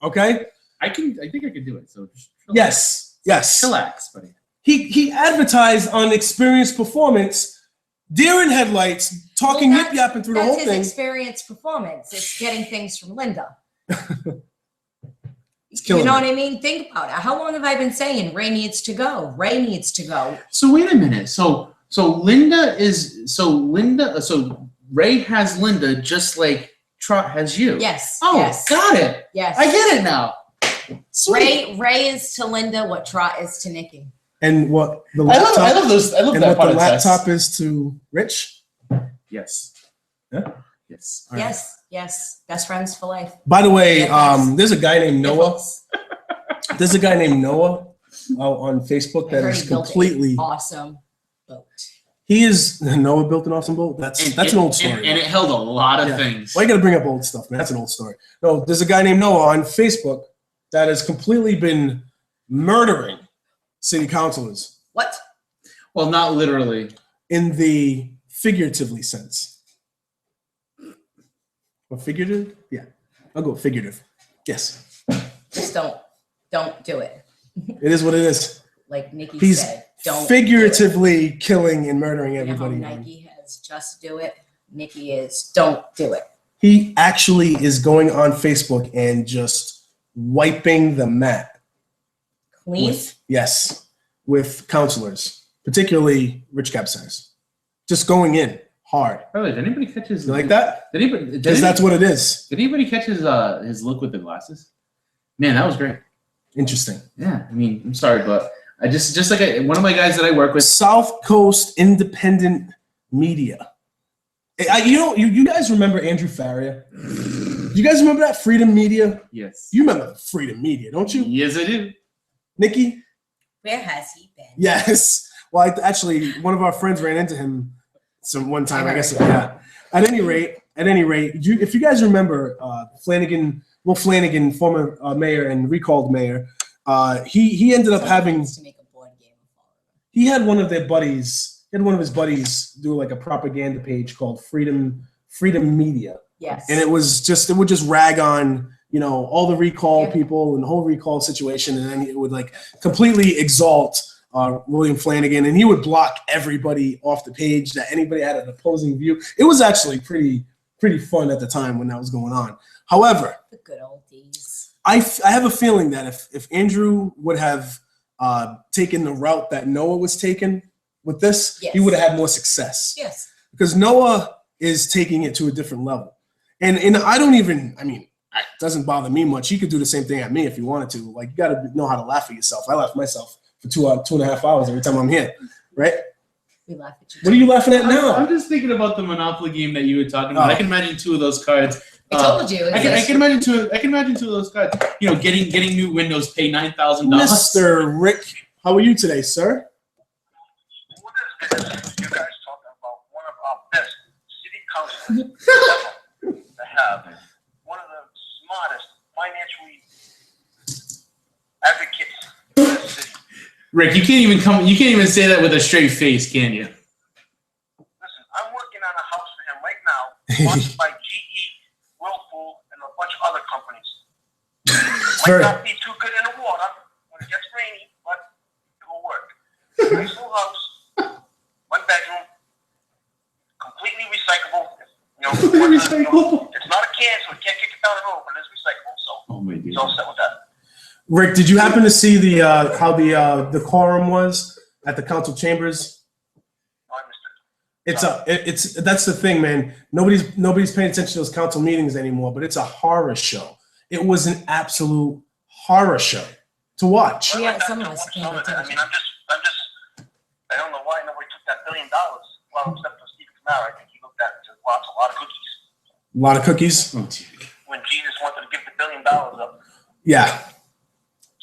Okay? I think I can do it. So just relax. Yes. Chillax, buddy. He advertised on experienced performance, deer in headlights, talking yip yapping through the whole That's thing. his experience performance. It's getting things from Linda. killing You know me. what I mean? Think about it. How long have I been saying Ray needs to go? Ray needs to go. So wait a minute. So Ray has Linda just like Trot has you. Yes. Oh, yes. got it. Yes. I get it now. Sweet. Ray is to Linda what Trot is to Nikki. And what the I laptop, love those. I love and that what part the of the test. laptop is to Rich. Yes. Yeah. Yes. All right. Yes. Best friends for life. By the way, Yes. there's a guy named Noah. Nichols. There's a guy named Noah on Facebook I that heard is he built completely. an awesome boat. He is Noah built an awesome boat. That's an old story. And it held a lot of Yeah. things. Why you gotta bring up old stuff, man? That's an old story. No, there's a guy named Noah on Facebook that has completely been murdering city councilors What? Well, not literally. in the figuratively sense. Or figurative? Yeah, I'll go figurative. Yes, Just don't do it. it is what it is. Like Nikki He's said, don't figuratively killing and murdering do it. You know how everybody. Nike has just do it. Nikki is don't do it. He actually is going on Facebook and just wiping the mat. Clean. With councilors, particularly Rich Capsize. Just going in hard. By the way, did anybody catch his? You like that? Because that's what it is. Did anybody catch his look with the glasses? Man, that was great. Interesting. Yeah, I mean, I'm sorry, but I just like one of my guys that I work with. South Coast Independent Media. You guys remember Andrew Farrier? You guys remember that Freedom Media? Yes. You remember Freedom Media, don't you? Yes, I do. Nikki? Where has he been? Yes. Well, actually, one of our friends ran into him one time. I guess. Yeah. At any rate, if you guys remember Flanagan, former mayor and recalled mayor, he ended up Someone having. needs to make a board game of all of them. He had one of their buddies. He had one of his buddies do like a propaganda page called Freedom Media, Yes. and it would just rag on all the recall Yeah. people and the whole recall situation, and then it would like completely exalt William Flanagan, and he would block everybody off the page that anybody had an opposing view. It was actually pretty fun at the time when that was going on. However, the good old days. I have a feeling that if Andrew would have taken the route that Noah was taking with this, Yes. he would have had more success. Yes. Because Noah is taking it to a different level. And it doesn't bother me much. He could do the same thing at me if he wanted to. Like, you got to know how to laugh at yourself. I laugh at myself for 2.5 hours every time I'm here, right? We laugh at you. What are you laughing at I'm now? just thinking about the Monopoly game that you were talking about. Oh. I can imagine two of those cards I told you. I can imagine two of those guys, you know, getting new windows, pay $9,000. Mr. Rick, how are you today, sir? What is this? You guys talking about one of our best city councilors ever to have one of the smartest financially advocates in the city. Rick, you can't even say that with a straight face, can you? Listen, I'm working on a house for him right now, sponsored by GE, Whirlpool, and a bunch of other companies. Might not be too good in the water when it gets rainy, but it will work. Nice little house, 1 bedroom, completely recyclable. You know, it's not a can, so we can't kick it down the road, but it's recyclable. So he's all set with that. Rick, did you happen to see the how the decorum was at the council chambers? No, I missed it. It's that's the thing, man. Nobody's paying attention to those council meetings anymore, but it's a horror show. It was an absolute horror show to watch. Yeah, some of us paying I mean, attention. I don't know why nobody took that $1 billion. Well, except for Steve Kamara, I think he looked at it to a lot of cookies. A lot of cookies. Oh, dear. When Jesus wanted to give the $1 billion up. Yeah.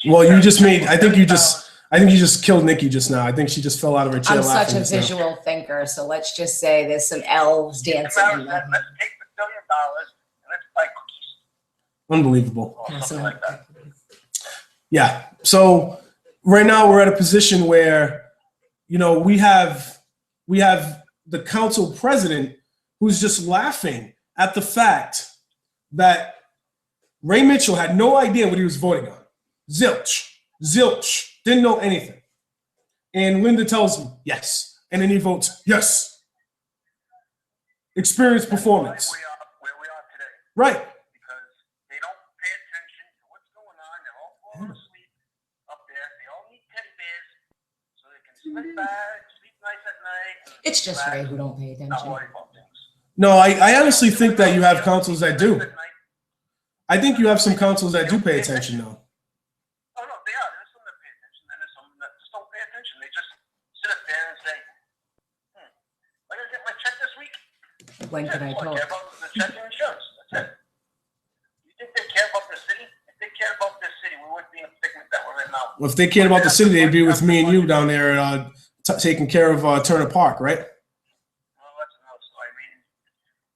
Well, you just made. I think you just killed Nikki just now. I think she just fell out of her chair I'm laughing such a just now. visual thinker, so let's just say there's some elves dancing. Kamara in said, the- let's take the $1 billion and let's buy cookies. Unbelievable. Or something like that. Yeah. So right now we're at a position where, you know, we have the council president who's just laughing at the fact that Ray Mitchell had no idea what he was voting on. Zilch, didn't know anything. And Linda tells him yes, and then he votes yes. Experience performance. Where we are today. Right. Because they don't pay attention to what's going on. They're all falling asleep up there. They all need teddy bears so they can sleep back, sleep nice at night. It's just Ray who don't pay Not attention. worry about things. No, I honestly think that you have councils that do. I think you have some councils that do pay attention, though. Oh, no, they are. There's some that pay attention, and there's some that just don't pay attention. They just sit up there and say, am I going to get my check this week? When can I All talk? care about the check and insurance. That's it. You think they care about the city? If they cared about this city, we wouldn't be in the predicament that we're in now. Well, if they cared about the city, they'd be with me and you down there taking care of Turner Park, right? Well, that's another story. I mean,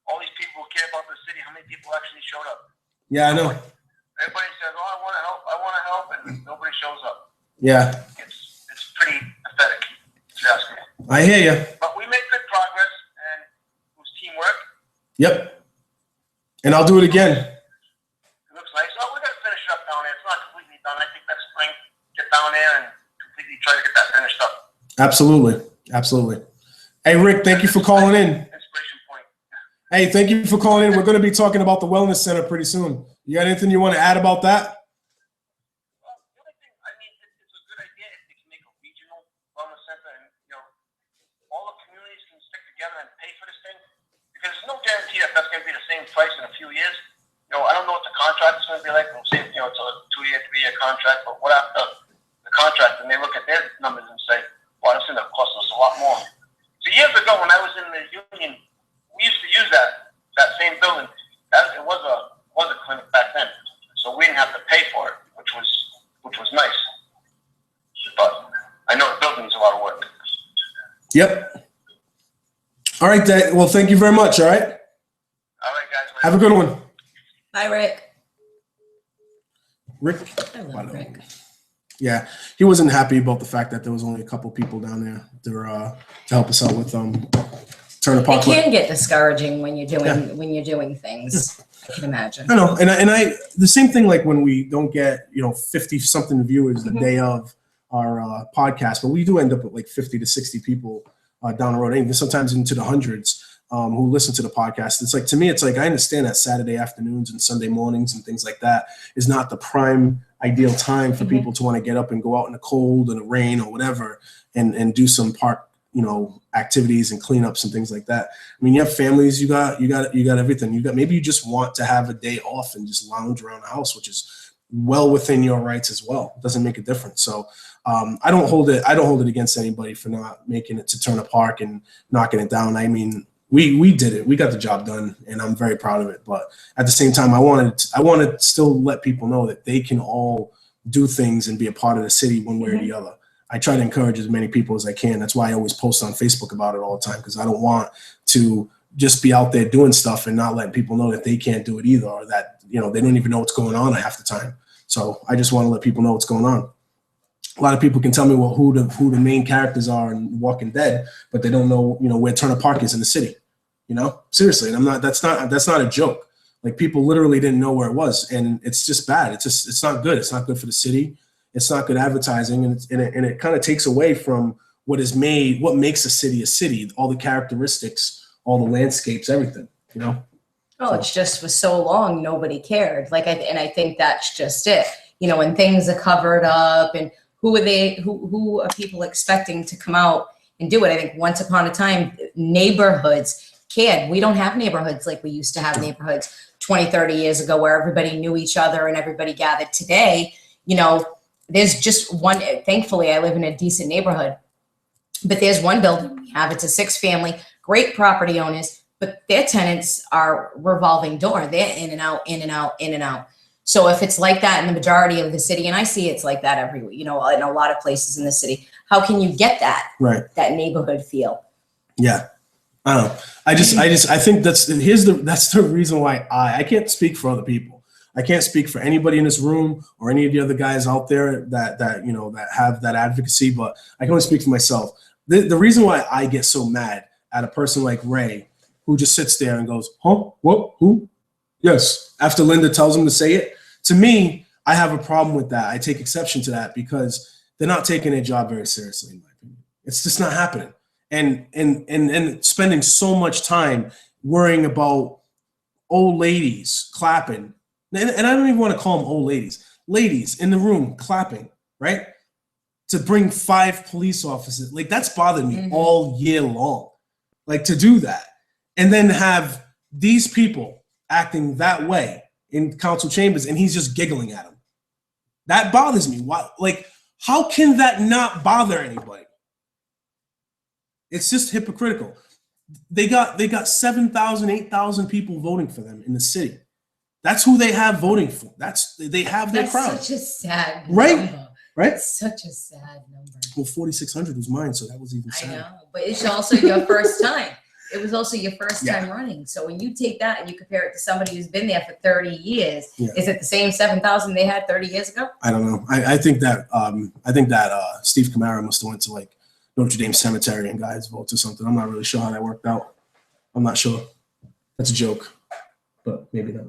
all these people who care about the city, how many people actually showed up? Yeah, I know. Everybody says, oh, I want to help, and nobody shows up. Yeah, It's pretty pathetic, if you ask me. I hear you. But we make good progress, and it was teamwork. Yep. And I'll do it again. It looks nice. Oh, we got to finish it up down there. It's not completely done. I think next spring, get down there and completely try to get that finished up. Absolutely. Absolutely. Hey, Rick, thank you for calling in. Inspiration point. Hey, thank you for calling in. We're going to be talking about the Wellness Center pretty soon. You got anything you want to add about that? Well, the only thing, I mean, it's a good idea if they can make a regional wellness center and, you know, all the communities can stick together and pay for this thing. Because there's no guarantee that that's going to be the same price in a few years. You know, I don't know what the contract is going to be like. We'll see, you know, it's a 2-year, 3-year contract. But what after the contract, and they look at their numbers and say, wow, this is going to cost us a lot more. So years ago, when I was in the union, we used to use that same building. It was a clinic back then, so we didn't have to pay for it, which was nice. But I know the building needs a lot of work. Yep. All right, Dad. Well, thank you very much. All right. All right, guys. Have a good one. Bye, Rick. Rick. I love Rick. Yeah, he wasn't happy about the fact that there was only a couple people down there to help us out with Turner It Park. can get discouraging when you're doing things. I can imagine. I know, and I the same thing like when we don't get 50 something viewers the day of our podcast, but we do end up with like 50 to 60 people down the road, and even sometimes into the hundreds who listen to the podcast. It's like, to me, it's like, I understand that Saturday afternoons and Sunday mornings and things like that is not the prime ideal time for people to want to get up and go out in the cold and the rain or whatever and do some park activities and cleanups and things like that. I mean, you have families, you got everything. Maybe you just want to have a day off and just lounge around the house, which is well within your rights as well. It doesn't make a difference. So I don't hold it against anybody for not making it to Turner Park and knocking it down. I mean, we did it. We got the job done, and I'm very proud of it. But at the same time, I want to still let people know that they can all do things and be a part of the city one way or the other. I try to encourage as many people as I can. That's why I always post on Facebook about it all the time, because I don't want to just be out there doing stuff and not letting people know that they can't do it either, or that, you know, they don't even know what's going on half the time. So I just want to let people know what's going on. A lot of people can tell me, well, who the main characters are in Walking Dead, but they don't know, you know, where Turner Park is in the city. You know, seriously, and that's not a joke. Like, people literally didn't know where it was, and it's just bad. It's not good. It's not good for the city. It's not good advertising, and it kind of takes away from what makes a city, all the characteristics, all the landscapes, everything. You know. Oh, it's just for so long nobody cared. Like, I think that's just it. You know, when things are covered up, and who are people expecting to come out and do it? I think once upon a time, neighborhoods cared. We don't have neighborhoods like we used to have neighborhoods 20, 30 years ago, where everybody knew each other and everybody gathered. Today, you know, there's just one. Thankfully, I live in a decent neighborhood, but there's one building we have. It's a 6-family, great property owners, but their tenants are revolving door. They're in and out, in and out, in and out. So if it's like that in the majority of the city, and I see it's like that everywhere, you know, in a lot of places in the city, how can you get that that neighborhood feel? Yeah. I don't know. I think that's the reason why I can't speak for other people. I can't speak for anybody in this room or any of the other guys out there that you know, that have that advocacy, but I can only speak for myself. The reason why I get so mad at a person like Ray, who just sits there and goes, huh? What? Who? Yes. After Linda tells him to say it. To me, I have a problem with that. I take exception to that, because they're not taking their job very seriously, in my opinion. It's just not happening. And spending so much time worrying about old ladies clapping. And I don't even want to call them old ladies. Ladies in the room clapping, right? To bring 5 police officers. Like, that's bothered me all year long. Like, to do that. And then have these people acting that way in council chambers, and he's just giggling at them. That bothers me. Why? Like, how can that not bother anybody? It's just hypocritical. They got 7,000, 8,000 people voting for them in the city. That's who they have voting for. They have their crowd. That's such a sad Right? number. Right? It's such a sad number. Well, 4,600 was mine, so that was even sadder. I know, but it's also your first time. It was also your first time running. So when you take that and you compare it to somebody who's been there for 30 years, is it the same 7,000 they had 30 years ago? I don't know. I think that Steve Camara must have went to, like, Notre Dame Cemetery and got his votes or something. I'm not really sure how that worked out. I'm not sure. That's a joke, but maybe not.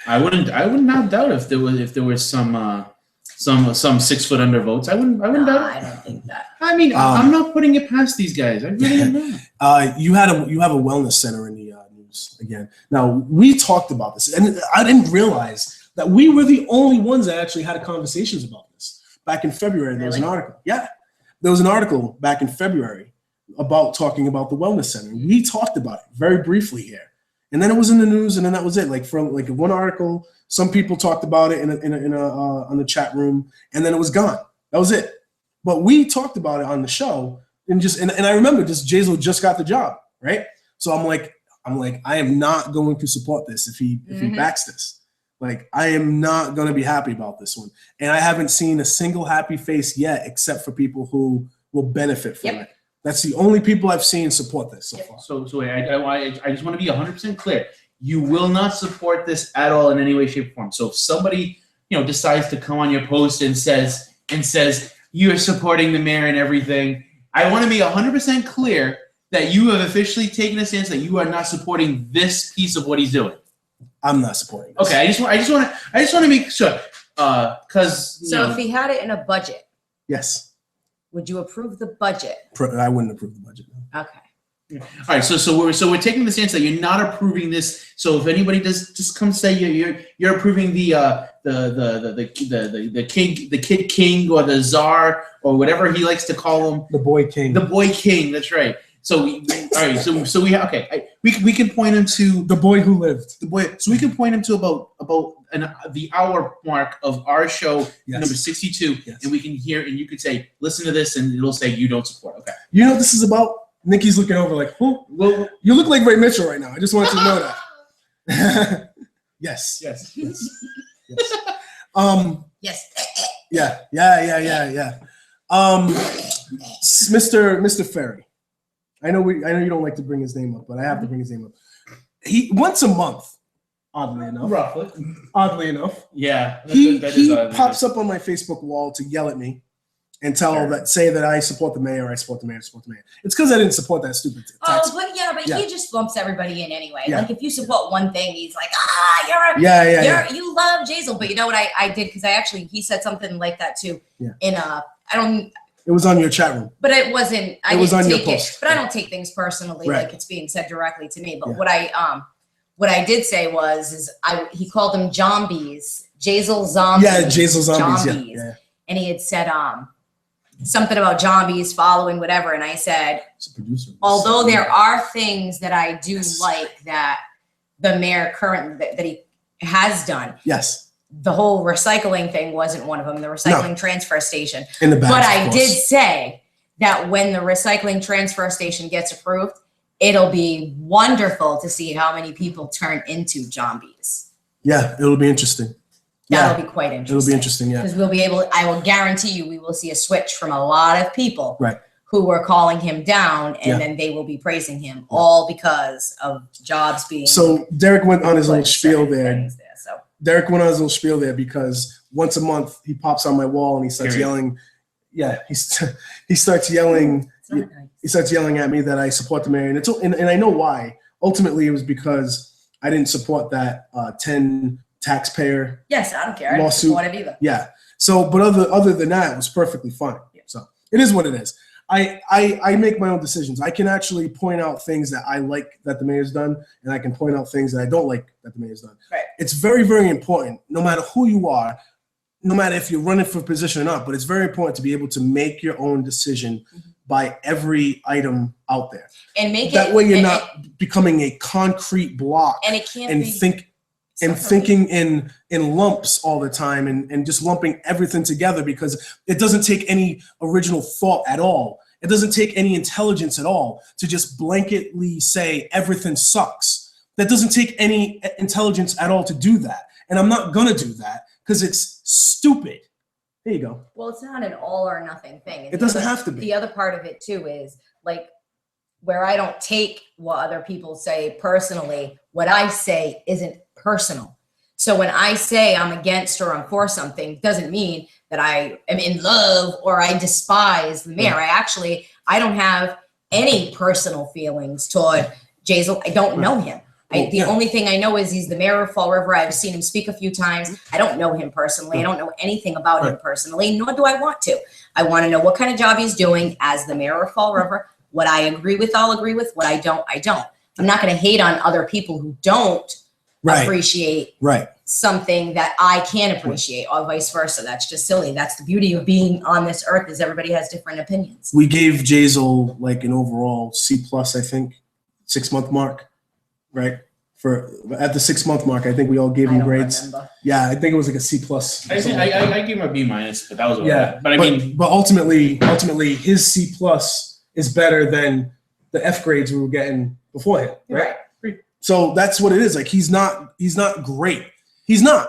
I would not doubt if there was some 6 foot under votes. I wouldn't doubt it. I don't think that. I mean, I'm not putting it past these guys. I really am not. You have a wellness center in the news again. Now, we talked about this, and I didn't realize that we were the only ones that actually had conversations about this. Back in February, there was an article. Yeah, there was an article back in February about talking about the wellness center. We talked about it very briefly here, and then it was in the news, and then that was it. Like, from like one article, some people talked about it on the chat room, and then it was gone. That was it. But we talked about it on the show, and I remember Jazel just got the job, right? So I'm like, I am not going to support this if he backs this. Like, I am not going to be happy about this one. And I haven't seen a single happy face yet, except for people who will benefit from it. That's the only people I've seen support this so far. So wait, I just want to be 100% clear. You will not support this at all in any way, shape, or form. So if somebody, you know, decides to come on your post and says you're supporting the mayor and everything, I want to be 100% clear that you have officially taken a stance that you are not supporting this piece of what he's doing. I'm not supporting this. Okay, I just want to make sure, because if he had it in a budget, yes, would you approve the budget? I wouldn't approve the budget. No. Okay. All right, so we're taking the stance that you're not approving this. So if anybody does just come say you're approving the kid king or the czar or whatever he likes to call him, the boy king. The boy king. That's right. So all right. So we have we can point him to the boy who lived. The boy. So we can point him to about the hour mark of our show, number 62, and we can hear, and you could say, listen to this, and it'll say you don't support. Okay. You know what this is about? Nikki's looking over like, who? Well, you look like Ray Mitchell right now. I just wanted to know that. Yes. Yes. Yes. Yes. Yeah. Mr. Ferry. I know you don't like to bring his name up, but I have to bring his name up. He once a month, oddly enough. Roughly. Yeah. He pops up on my Facebook wall to yell at me and say that I support the mayor, I support the mayor. It's because I didn't support that stupid tax. Oh, but he just lumps everybody in anyway. Yeah. Like if you support one thing, he's like, you love Jazel. But you know what I did? Because he said something like that too. Yeah. It was on your chat room. But it wasn't. I was didn't on your take it. post. But I don't take things personally, Right. like it's being said directly to me. But Yeah. what I did say he called them zombies, Jazel zombies. Yeah, Jazel zombies. Yeah. And he had said something about zombies following whatever, and I said, It's a producer. although there are things that I do like that the mayor currently that he has done. Yes. The whole recycling thing wasn't one of them. The recycling transfer station. In the back. But I did say that when the recycling transfer station gets approved, it'll be wonderful to see how many people turn into zombies. Yeah, it'll be interesting. That'll be quite interesting. It'll be interesting, yeah. Because I will guarantee you, we will see a switch from a lot of people Right. who were calling him down, and Yeah. then they will be praising him all because of jobs being. So Derek went on his little put spiel certain there. things there, so. Derek went on his little spiel there because once a month he pops on my wall and he starts yelling. Yeah, he starts yelling. It's not nice. He starts yelling at me that I support the mayor, and I know why. Ultimately, it was because I didn't support that 10 taxpayer. Yes, I don't care. I don't Lawsuit. support it either. Yeah. So, but other than that, it was perfectly fine. So it is what it is. I make my own decisions. I can actually point out things that I like that the mayor's done, and I can point out things that I don't like that the mayor's done. Right. It's very, very important, no matter who you are, no matter if you're running for a position or not, but it's very important to be able to make your own decision by every item out there. And make That it way you're and not becoming a concrete block and it can't and be thinking in lumps all the time and just lumping everything together, because it doesn't take any original thought at all. It doesn't take any intelligence at all to just blanketly say everything sucks. That doesn't take any intelligence at all to do that. And I'm not gonna do that because it's stupid. There you go. Well, it's not an all or nothing thing. And It doesn't have to be. The other part of it too is like where I don't take what other people say personally, what I say isn't personal. So when I say I'm against or I'm for something, doesn't mean that I am in love or I despise the mayor. I don't have any personal feelings toward Jazel. I don't know him. The only thing I know is he's the mayor of Fall River. I've seen him speak a few times. I don't know him personally. I don't know anything about him personally, nor do I want to. I want to know what kind of job he's doing as the mayor of Fall River. What I agree with, I'll agree with. What I don't, I don't. I'm not going to hate on other people who don't appreciate something that I can appreciate, or vice versa. That's just silly. That's the beauty of being on this earth, is everybody has different opinions. We gave Jazel like an overall C+, I think, 6-month mark, right? At the 6-month mark, I think we all gave him grades. Remember. Yeah, I think it was like a C+. I gave him a B-, but that was okay. But ultimately, his C+ is better than the F grades we were getting beforehand, right? So that's what it is. Like he's not great. He's not.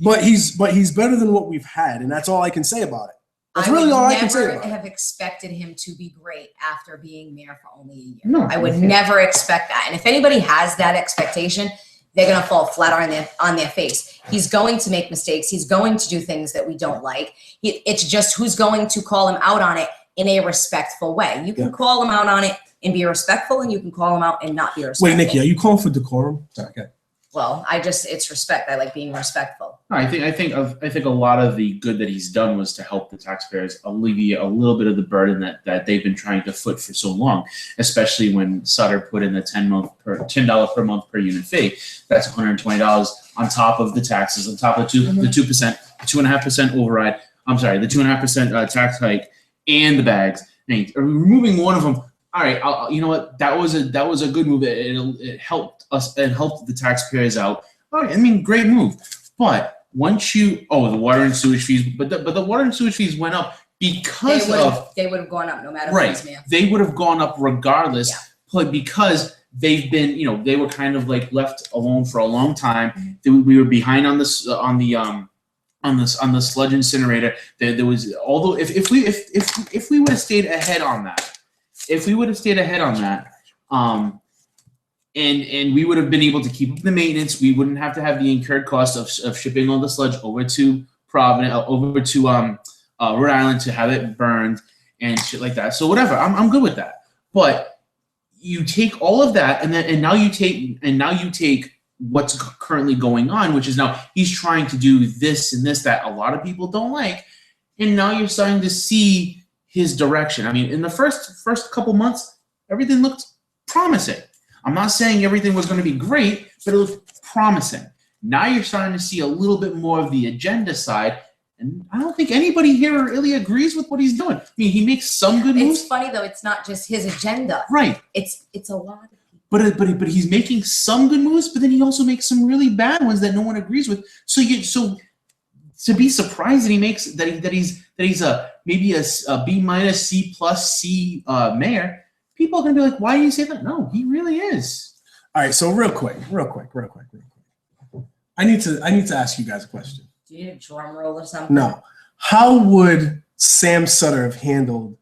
But he's better than what we've had, and that's all I can say about it. That's really all I can say about it. I would never have expected him to be great after being mayor for only a year. No, I would never expect that. And if anybody has that expectation, they're going to fall flat on their face. He's going to make mistakes. He's going to do things that we don't like. It's just who's going to call him out on it in a respectful way. You can call him out on it and be respectful, and you can call him out and not be respectful. Wait, Nikki, are you calling for decorum? Sorry, okay. Well, it's respect. I like being respectful. I think a lot of the good that he's done was to help the taxpayers alleviate a little bit of the burden that they've been trying to foot for so long, especially when Sutter put in the $10 per month per unit fee. That's $120 on top of the taxes, on top of the 2.5% override. I'm sorry, the 2.5% tax hike and the bags. And removing one of them. All right, you know what? That was a good move. It helped us. It helped the taxpayers out. All right, I mean, great move. But once the water and sewage fees, but the water and sewage fees went up because they would have gone up no matter right, what, man. they would have gone up regardless, Yeah. but because they've been, they were kind of like left alone for a long time. We were behind on this on the sludge incinerator. There was, although if we would have stayed ahead on that, and we would have been able to keep up the maintenance, we wouldn't have to have the incurred cost of shipping all the sludge over to Providence, over to Rhode Island to have it burned and shit like that. So whatever, I'm good with that. But you take all of that, and now you take what's currently going on, which is now he's trying to do this and this that a lot of people don't like, and now you're starting to see his direction. I mean, in the first couple months, everything looked promising. I'm not saying everything was going to be great, but it looked promising. Now you're starting to see a little bit more of the agenda side, and I don't think anybody here really agrees with what he's doing. I mean, he makes some good moves. It's funny though; it's not just his agenda. Right. It's a lot of people. But he's making some good moves, but then he also makes some really bad ones that no one agrees with. So to be surprised that he makes that he's maybe a B- C+ C mayor, people are gonna be like, why do you say that? No, he really is. All right, so real quick. I need to ask you guys a question. Do you need a drum roll or something? No. How would Sam Sutter have handled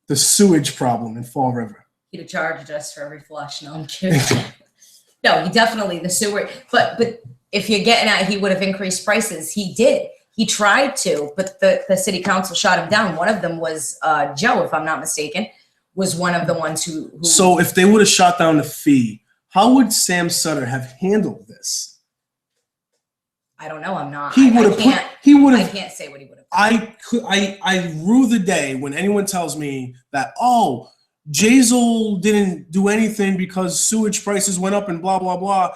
the sewage problem in Fall River? He'd have charged us for every flush. No, I'm kidding. No, he definitely the sewer. But if you're getting at, he would have increased prices. He did. He tried to, but the city council shot him down. One of them was Joe, if I'm not mistaken, was one of the ones who. So if they would have shot down the fee, how would Sam Sutter have handled this? I don't know. I'm not. He would have. I can't say what he would have. I rue the day when anyone tells me that, oh, Jazel didn't do anything because sewage prices went up and blah blah blah.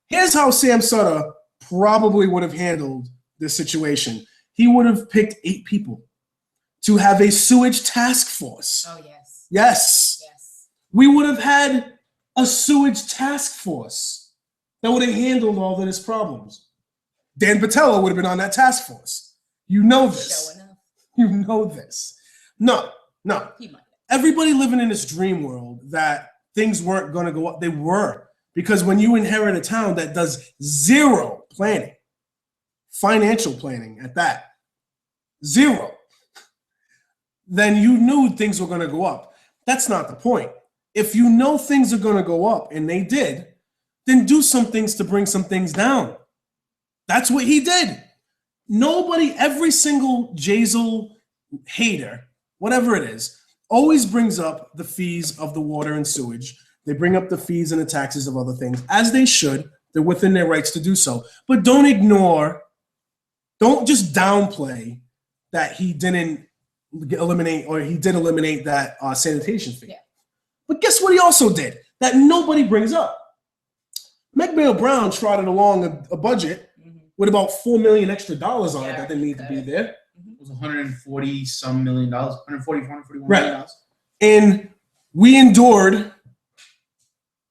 Here's how Sam Sutter probably would have handled this situation. He would have picked 8 people to have a sewage task force. Oh yes. Yes. We would have had a sewage task force that would have handled all of his problems. Dan Patella would have been on that task force. You know this. Showing up. You know this. No. He might. Everybody living in this dream world that things weren't going to go up. They were. Because when you inherit a town that does zero planning, financial planning at that, zero, then you knew things were going to go up. That's not the point. If you know things are going to go up, and they did, then do some things to bring some things down. That's what he did. Nobody, every single Jazel hater, whatever it is, always brings up the fees of the water and sewage. They bring up the fees and the taxes of other things, as they should. They're within their rights to do so. But don't just downplay that he didn't eliminate, or he did eliminate that sanitation fee. Yeah. But guess what he also did that nobody brings up? McBail Brown trotted along a budget with about $4 million extra dollars on it that didn't need to be there. It was $140 some million, $141 million. Right. And we endured,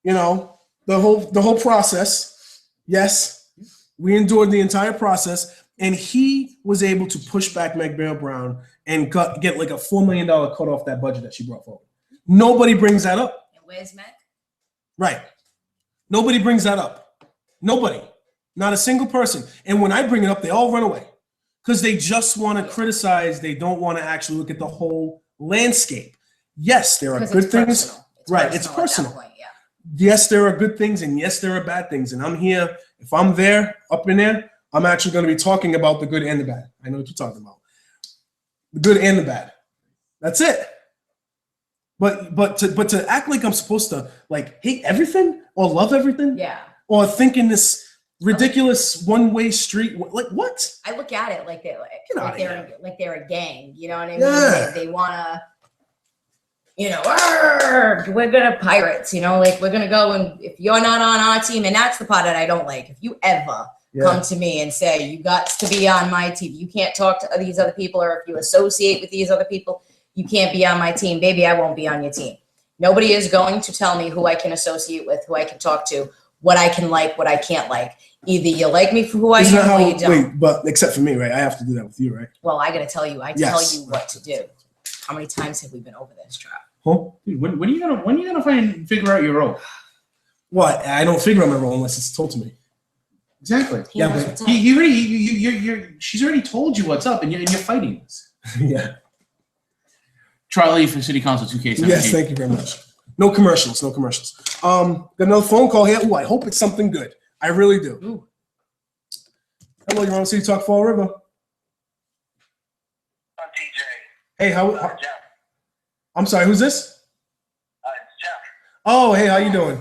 the whole process. Yes, we endured the entire process, and he was able to push back McBail Brown and get like a $4 million cut off that budget that she brought forward. Nobody brings that up. And where's Mac? Right. Nobody brings that up. Nobody. Not a single person. And when I bring it up, they all run away because they just want to criticize. They don't want to actually look at the whole landscape. Yes, there are good things. Right. It's personal. Point, yeah. Yes, there are good things, and yes, there are bad things. And I'm here. If I'm there, up in there, I'm actually going to be talking about the good and the bad. I know what you're talking about. The good and the bad. That's it. But to act like I'm supposed to hate everything or love everything, Yeah. or think in this ridiculous one-way street, like what? I look at it like they're a gang. You know what I mean? Yeah. They wanna, we're gonna pirates. We're gonna go, and if you're not on our team, and that's the part that I don't like. If you ever come to me and say you got to be on my team, you can't talk to these other people, or if you associate with these other people, you can't be on my team, baby. I won't be on your team. Nobody is going to tell me who I can associate with, who I can talk to, what I can like, what I can't like. Either you like me for who I am, or you don't. Wait, but except for me, right? I have to do that with you, right? Well, I gotta tell you, tell you what to do. How many times have we been over this, Trap? Huh? Dude, when are you gonna figure out your role? What? I don't figure out my role unless it's told to me. Exactly. He Yeah, knows but what's up. She's already told you what's up, and you're fighting this. Yeah. Charlie for City Council 2K17. Yes, thank you very much. No commercials, no commercials. Got another phone call here. Ooh, I hope it's something good. I really do. Ooh. Hello, you're on City Talk Fall River. On TJ. Hey, how Jeff. I'm sorry, who's this? It's Jeff. Oh, hey, how you doing?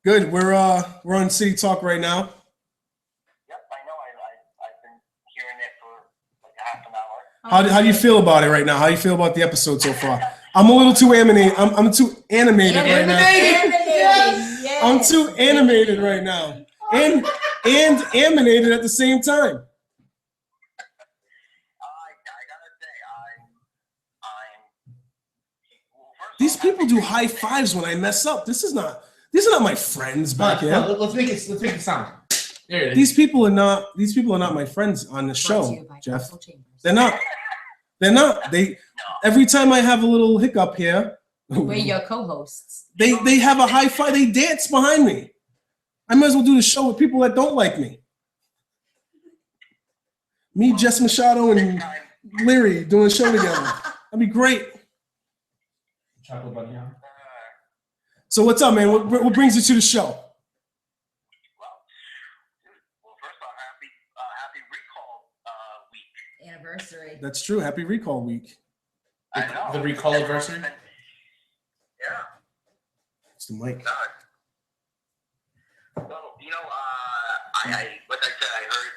Good. What's going on? Good. We're on City Talk right now. Yep, I know. I've been hearing it for like a half an hour. How do you feel about it right now? How do you feel about the episode so far? I'm a little too animated. I'm too animated right now. Yes. I'm too animated right now. And animated at the same time. I gotta say, I'm. Well, first These off, people do high fives when I mess up. These are not my friends back here. Let's make it sound. There it is. These people are not my friends on the Brought to show, you by Jeff. Council Chambers. They're not. They every time I have a little hiccup here, We're your co-hosts. they have a high five. They dance behind me. I might as well do the show with people that don't like me. Me, Jess Machado, and Leary doing a show together. That'd be great. Chocolate bunny, huh? So what's up, man? What brings you to the show? Well, first off, happy recall week. Anniversary. That's true. Happy Recall Week. I know. The recall anniversary? Yeah. It's the mic. God. Well, I like I said, I heard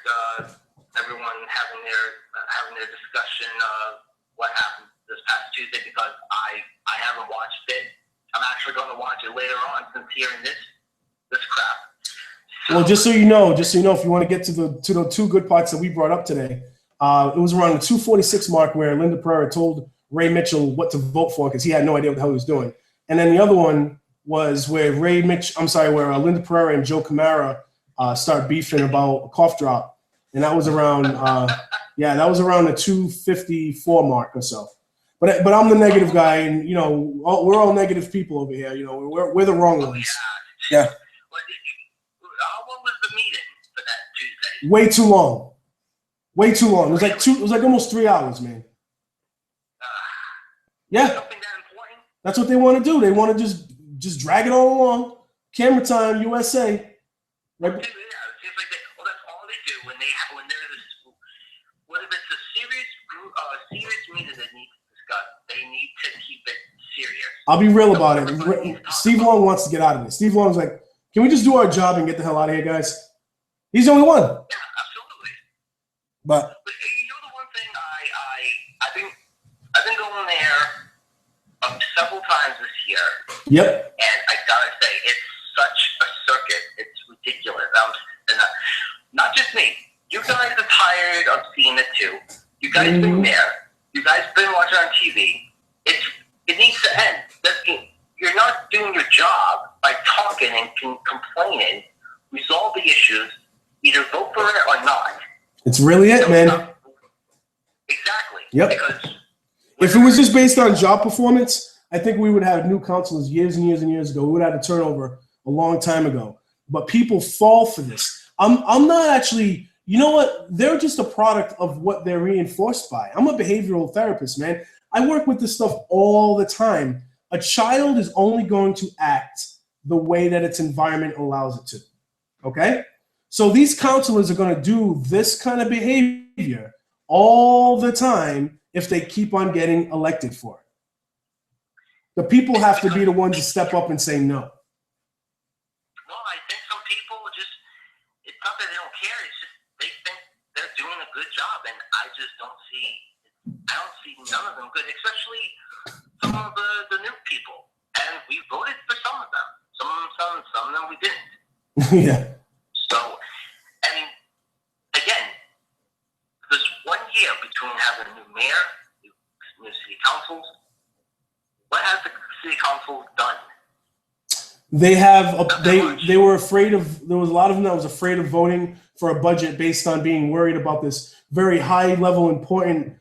everyone having their discussion of what happened this past Tuesday because I haven't watched it. I'm actually going to watch it later on since hearing this crap. So, Well, just so you know, if you want to get to the two good parts that we brought up today, it was around the 2:46 mark where Linda Pereira told Ray Mitchell what to vote for because he had no idea what the hell he was doing, and then the other one was where where Linda Pereira and Joe Camara start beefing about a cough drop, and that was around the 2:54 mark or so. But I'm the negative guy, and we're all negative people over here. We're the wrong ones. Yeah. How long was the meeting for that Tuesday? Way too long. It was like almost 3 hours, man. Yeah, Something that important? that's what they want to do. They want to just drag it all along. Camera time, USA. Yeah, it seems like that's all they do when there's this. What if it's a serious meeting that needs to discuss? They need to keep it serious. I'll be real about it. Steve Long wants to get out of this. Steve Long's like, can we just do our job and get the hell out of here, guys? He's the only one. Yeah, absolutely. But But the one thing I've been going there several times this year, yep. and I gotta say it's such a circuit. It's ridiculous. And not just me. You guys are tired of seeing it too. You guys been there. You guys been watching on TV. It needs to end. You're not doing your job by talking and complaining. Resolve the issues. Either vote for it or not. It's really it, man. Exactly. Yep. Because If it was just based on job performance, I think we would have new councilors years and years and years ago. We would have had a turnover a long time ago. But people fall for this. I'm not actually, you know what? They're just a product of what they're reinforced by. I'm a behavioral therapist, man. I work with this stuff all the time. A child is only going to act the way that its environment allows it to. Okay? So these counselors are going to do this kind of behavior all the time if they keep on getting elected for it. The people have to be the ones to step up and say no. No, I think some people it's not that they don't care, it's just they think they're doing a good job, and I don't see none of them good, especially some of the new people. And we voted for some of them. Some of them we didn't. Yeah. So, and again, there's 1 year between having a new mayor, new city councils. What has the city council done? They have they were afraid of, there was a lot of them that was afraid of voting for a budget based on being worried about this very high level important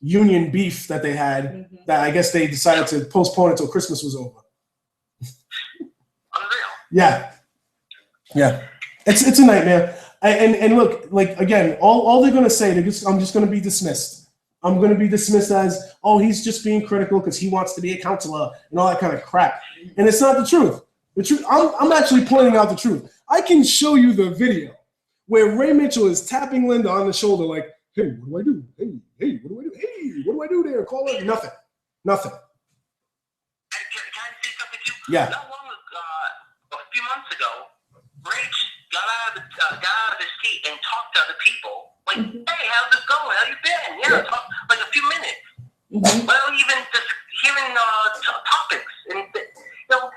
union beef that they had that I guess they decided to postpone until Christmas was over. Yeah. It's a nightmare. And look, like again, all they're gonna say, I'm just gonna be dismissed. I'm gonna be dismissed as, oh, he's just being critical because he wants to be a counselor and all that kind of crap. And it's not the truth. The truth, I'm actually pointing out the truth. I can show you the video where Ray Mitchell is tapping Linda on the shoulder like, hey, what do I do? Hey, what do I do? Hey, what do I do there? Call it nothing. Nothing. Can I say something too? Yeah. Not long ago, a few months ago, Rach got out of his seat and talked to other people. Like, hey, how's it going? How you been? Yeah, talk, like a few minutes. Well, even just hearing topics. And, you know,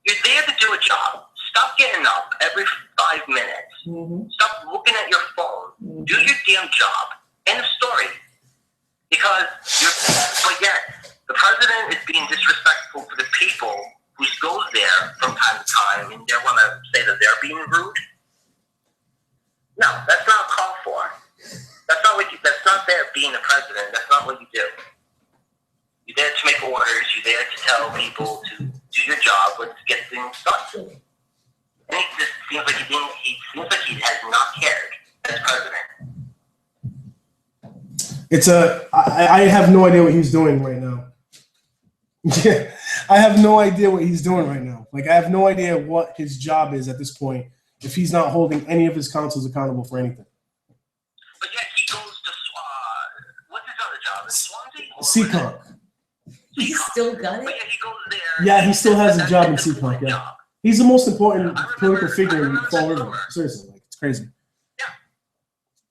you're there to do a job. Stop getting up every 5 minutes. Stop looking at your phone. Do your damn job. End of story. Because but yet, the president is being disrespectful to the people who goes there from time to time, and they want to say that they're being rude. No, that's not called for. That's not there being the president. That's not what you do. You're there to make orders. You're there to tell people to do your job. Let's get things done. And it just seems like he has not cared as president. I have no idea what he's doing right now. Yeah, I have no idea what he's doing right now. Like, I have no idea what his job is at this point if he's not holding any of his councils accountable for anything. But yet he goes to, what's his other job? In Swansea? Seekonk. He's still got But it? yet he goes there. Yeah, he still has a job in That's a Seekonk, yeah. job. He's the most important political figure in remember Fall that River. summer. Seriously, like, it's crazy. Yeah.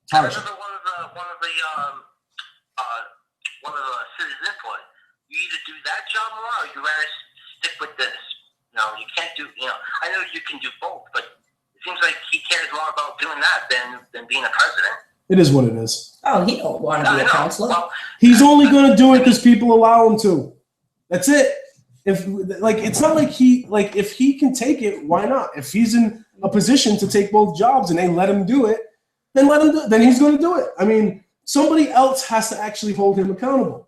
It's I harsh. remember one of the citizens' input. You either do that job more, or you rather stick with this. No, you can't do. I know you can do both, but it seems like he cares more about doing that than being a president. It is what it is. Oh, he don't want to be a counselor. Well, He's only going to do it because people allow him to. That's it. If it's not like if he can take it, why not? If he's in a position to take both jobs and they let him do it, then let him do it. Then he's going to do it. I mean, somebody else has to actually hold him accountable.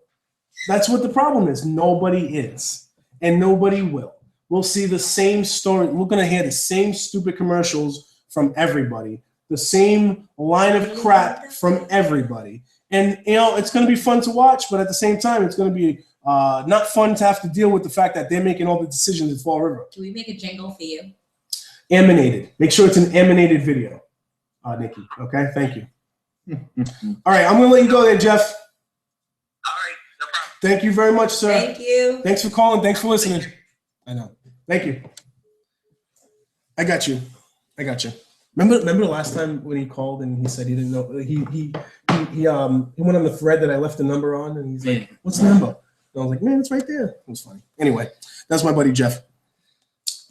That's what the problem is. Nobody is, and nobody will. We'll see the same story. We're going to hear the same stupid commercials from everybody, the same line of crap from everybody. And, it's going to be fun to watch, but at the same time, it's going to be not fun to have to deal with the fact that they're making all the decisions in Fall River. Can we make a jingle for you? Emanated. Make sure it's an emanated video, Nikki. Okay, thank you. All right, I'm going to let you go there, Jeff. all right, no problem. Thank you very much, sir. Thank you. Thanks for calling. Thanks for listening. I know. Thank you. I got you. Remember the last time when he called and he said he didn't know he went on the thread that I left the number on and he's like, "What's the number?" And I was like, "Man, it's right there." It was funny. Anyway, that's my buddy Jeff.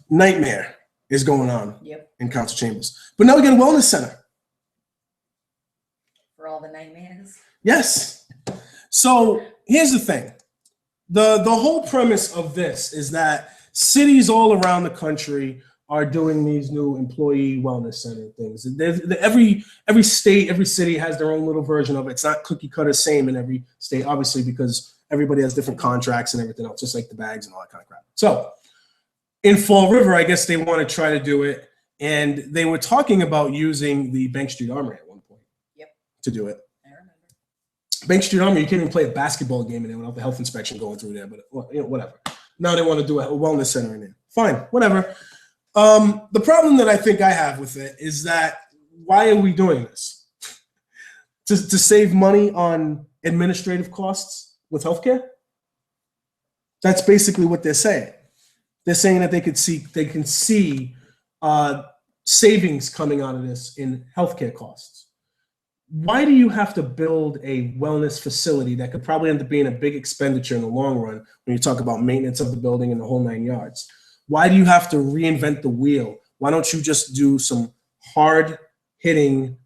Nightmare is going on in council chambers, but now we got a wellness center. For all the nightmares. Yes. So here's the thing. The whole premise of this is that cities all around the country are doing these new employee wellness center things. Every state, every city has their own little version of it. It's not cookie cutter same in every state, obviously, because everybody has different contracts and everything else, just like the bags and all that kind of crap. So in Fall River, I guess they want to try to do it. And they were talking about using the Bank Street Armory at one point to do it. Bank Street Armory, you can't even play a basketball game in there without the health inspection going through there, but whatever. Now they want to do a wellness center in there. Fine, whatever. The problem that I think I have with it is that why are we doing this? To save money on administrative costs with healthcare? That's basically what they're saying. They're saying that they can see savings coming out of this in healthcare costs. Why do you have to build a wellness facility that could probably end up being a big expenditure in the long run when you talk about maintenance of the building and the whole 9 yards? Why do you have to reinvent the wheel? Why don't you just do some hard-hitting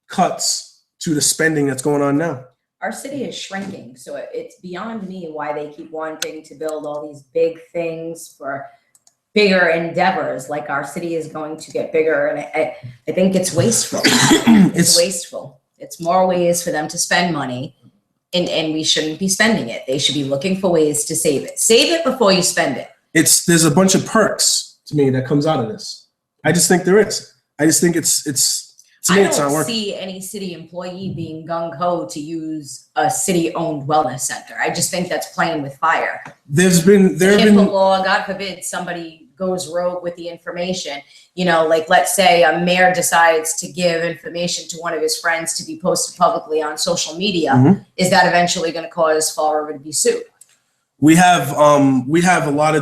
cuts to the spending that's going on now? Our city is shrinking, so it's beyond me why they keep wanting to build all these big things for bigger endeavors. Like, our city is going to get bigger, and I think it's wasteful. It's wasteful. It's more ways for them to spend money and we shouldn't be spending it. They should be looking for ways to save it. Save it before you spend it. There's a bunch of perks to me that comes out of this. I just think there is. I just think it's to me, I it's not don't working. see any city employee being gung-ho to use a city-owned wellness center. I just think that's playing with fire. There have been HIPAA law, God forbid, somebody goes rogue with the information. You know, like let's say a mayor decides to give information to one of his friends to be posted publicly on social media. Mhm. Is that eventually going to cause Fall River to be sued? We have a lot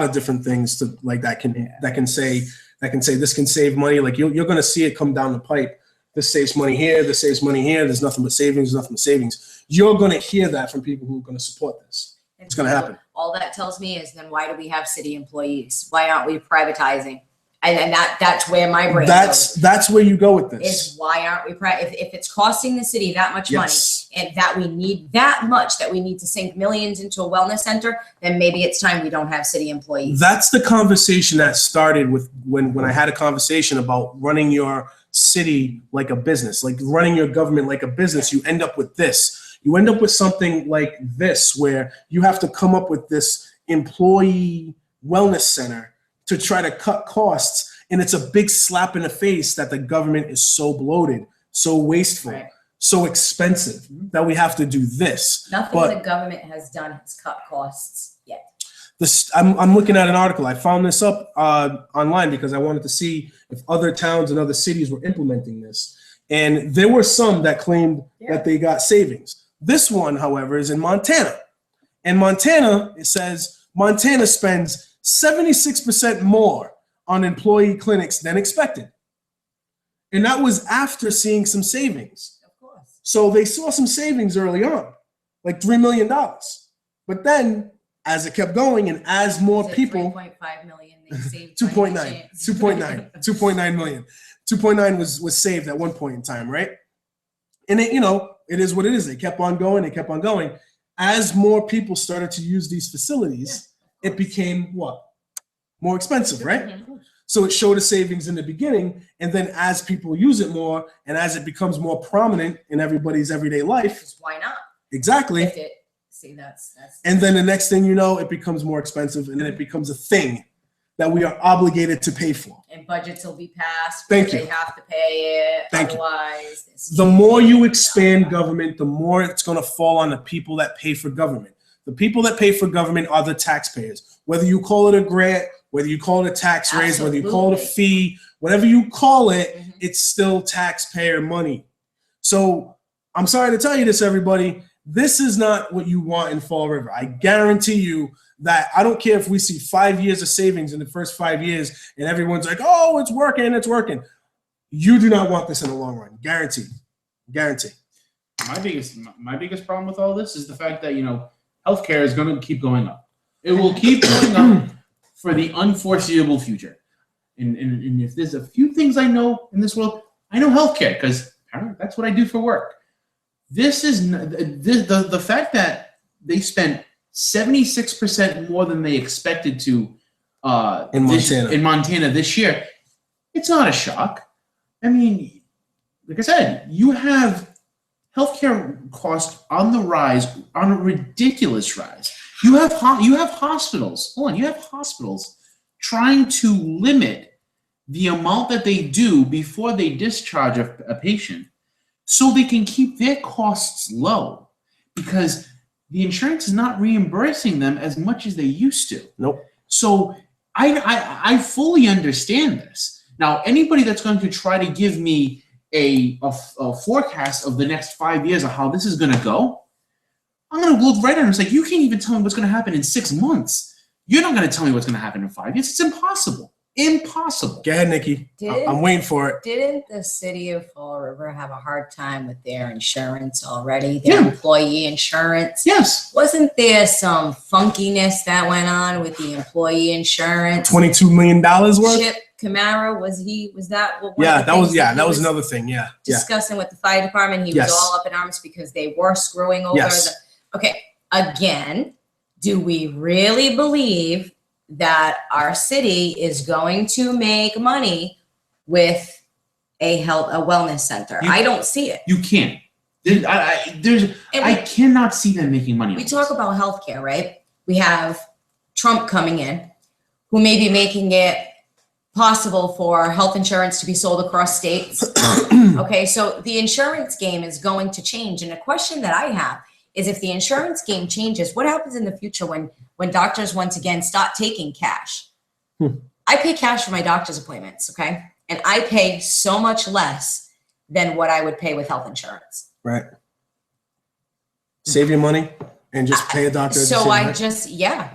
of different things to like that can say this can save money. Like you're going to see it come down the pipe. This saves money here. This saves money here. There's nothing but savings. There's nothing but savings. You're going to hear that from people who are going to support this. It's going to happen. All that tells me is then why do we have city employees? Why aren't we privatizing? And that's where my brain goes. That's where you go with this. Is why aren't we if it's costing the city that much Yes. money and that we need that much that we need to sink millions into a wellness center, then maybe it's time we don't have city employees. That's the conversation that started with when I had a conversation about running your city like a business, like running your government like a business. You end up with this. You end up with something like this, where you have to come up with this employee wellness center to try to cut costs. And it's a big slap in the face that the government is so bloated, so wasteful, Right. so expensive that we have to do this. Nothing But the government has done has cut costs yet. I'm looking at an article. I found this up online because I wanted to see if other towns and other cities were implementing this. And there were some that claimed that they got savings. This one, however, is in Montana. And Montana, it says Montana spends 76% more on employee clinics than expected. And that was after seeing some savings. Of course. So they saw some savings early on, like $3 million. But then as it kept going and as more Is it people, 3.5 million they saved. 2.9 million. 2.9 was saved at one point in time, right? And it, it is what it is. They kept on going. As more people started to use these facilities, it became what? More expensive, right? Mhm. So it showed a savings in the beginning, and then as people use it more, and as it becomes more prominent in everybody's everyday life, Because why not? exactly. That's And then the next thing you know, it becomes more expensive, and then it becomes a thing that we are obligated to pay for. and budgets will be passed. Thank because you. They have to pay it. Thank you. Otherwise, The more you expand government, the more it's going to fall on the people that pay for government. The people that pay for government are the taxpayers. Whether you call it a grant, whether you call it a tax raise, whether you call it a fee, whatever you call it, Mhm. it's still taxpayer money. So I'm sorry to tell you this, everybody. This is not what you want in Fall River. I guarantee you that I don't care if we see 5 years of savings in the first 5 years and everyone's like, oh, it's working. You do not want this in the long run. Guaranteed. My biggest problem with all this is the fact that healthcare is going to keep going up. It will keep going up for the unforeseeable future. And if there's a few things I know in this world, I know healthcare because apparently that's what I do for work. This is the fact that they spent 76% more than they expected to in Montana this year. It's not a shock. I mean, like I said, you have healthcare costs on the rise, on a ridiculous rise. You have hospitals. Hold on, you have hospitals trying to limit the amount that they do before they discharge a patient, so they can keep their costs low, because the insurance is not reimbursing them as much as they used to. Nope. So I fully understand this. Now, anybody that's going to try to give me a forecast of the next 5 years of how this is going to go, I'm going to look right at it and say, you can't even tell me what's going to happen in 6 months. You're not going to tell me what's going to happen in 5 years. It's impossible. Impossible. Go ahead, Nikki. I'm waiting for it. Didn't the city of Fall River have a hard time with their insurance already? Their employee insurance? Yes. Wasn't there some funkiness that went on with the employee insurance? $22 million worth? Chip Camara, was that what that was another thing. Yeah. Discussing with the fire department? He was all up in arms because they were screwing over okay, again, do we really believe that our city is going to make money with a wellness center? I don't see it. You can't. I cannot see them making money. We on talk this. about healthcare, right? We have Trump coming in, who may be making it possible for health insurance to be sold across states. Okay, so the insurance game is going to change. And a question that I have is, if the insurance game changes, what happens in the future when doctors once again start taking cash? I pay cash for my doctor's appointments, okay? And I pay so much less than what I would pay with health insurance. Right. Save your money and just pay a doctor. at the So same I rate. just, Yeah.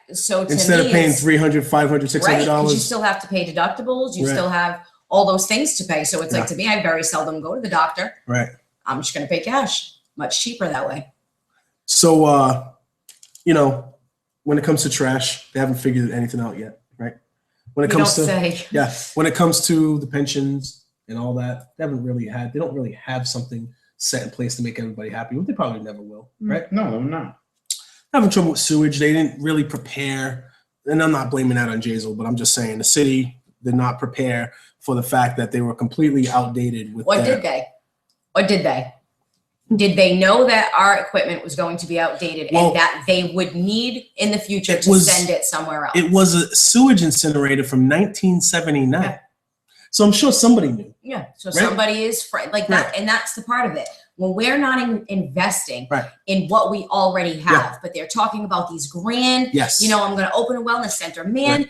Instead me, of paying it's- $300, $500, $600. right, 'cause you still have to pay deductibles. You Right. still have all those things to pay. So it's Yeah. like, to me, I very seldom go to the doctor. Right. I'm just going to pay cash. Much cheaper that way. So, when it comes to trash, they haven't figured anything out yet, right? When it You don't comes to say. when it comes to the pensions and all that, they don't really have something set in place to make everybody happy. They probably never will, right? No, I'm not. Having trouble with sewage, they didn't really prepare, and I'm not blaming that on Jazel, but I'm just saying the city did not prepare for the fact that they were completely outdated with Or their- did they? Or did they? Did they know that our equipment was going to be outdated Well, and that they would need in the future it to was- send it somewhere else? It was a sewage incinerator from 1979. Yeah. So I'm sure somebody knew. Yeah. So Right. somebody is like that. And that's the part of it. When we're not investing Right. in what we already have, but they're talking about these grand, Yes. I'm going to open a wellness center. Man,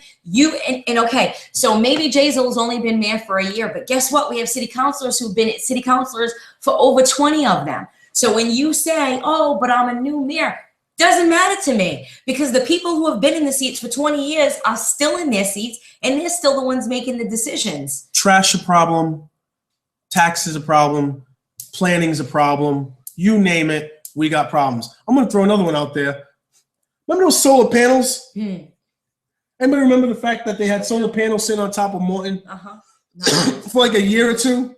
and okay, so maybe Jazel's only been mayor for a year, but guess what? We have city councilors who've been city councilors for over 20 of them. So when you say, oh, but I'm a new mayor, doesn't matter to me, because the people who have been in the seats for 20 years are still in their seats and they're still the ones making the decisions. Trash a problem, taxes a problem, planning's a problem. You name it, we got problems. I'm gonna throw another one out there. Remember those solar panels? Anybody remember the fact that they had solar panels sitting on top of Morton for like a year or two?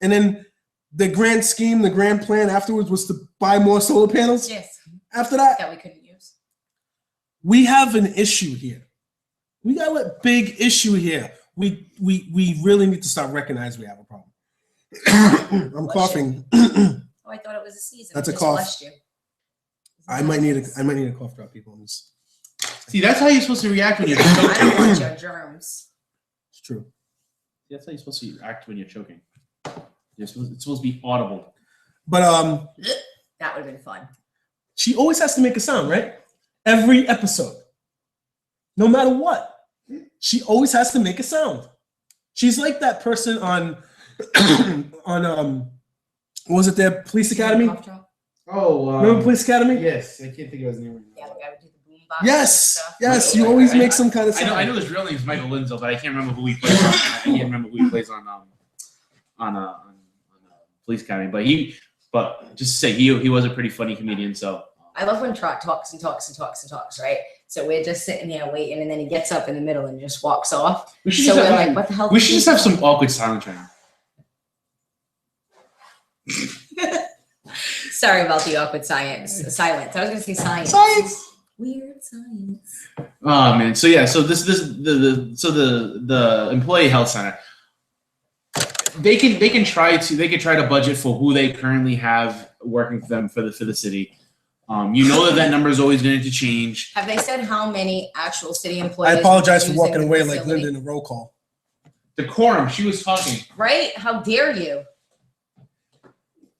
And then the grand scheme, the grand plan afterwards was to buy more solar panels? Yes. After that? That we couldn't use. We have an issue here. We got a big issue here. We really need to start recognizing we have a problem. I'm coughing. Oh, I thought it was a season. That's I a just cough. blessed you. I might need a cough drop, people. See, that's how you're supposed to react when you're I don't choking. want your germs. It's true. That's how you're supposed to act when you're choking. It's supposed to be audible. But That would have been fun. she always has to make a sound, right? Every episode. No matter what. She always has to make a sound. She's like that person on what was it there? Police Academy? Cough drop? Oh, Remember Police Academy? Yes, I can't think of his name. Yeah, the guy would do the boom box. Yes, and stuff. yes. You always make some kind of I sound. know his real name is Michael Lindsell, but I can't remember who he plays on. I can't remember who he plays on Police Academy. But just to say, he was a pretty funny comedian. So I love when Trot talks and talks and talks and talks, right? So we're just sitting there waiting, and then he gets up in the middle and just walks off. we should So just we're have, like, what the hell? we should just have some awkward silence right now. Sorry about the awkward silence. I was going to say science. Weird science. Oh man, so yeah, so the employee health center, they can try to budget for who they currently have working for them for the city. That number is always going to change. Have they said how many actual city employees? I apologize for are using walking the away like facility? Linda in a roll call. Decorum, she was talking. Right? How dare you?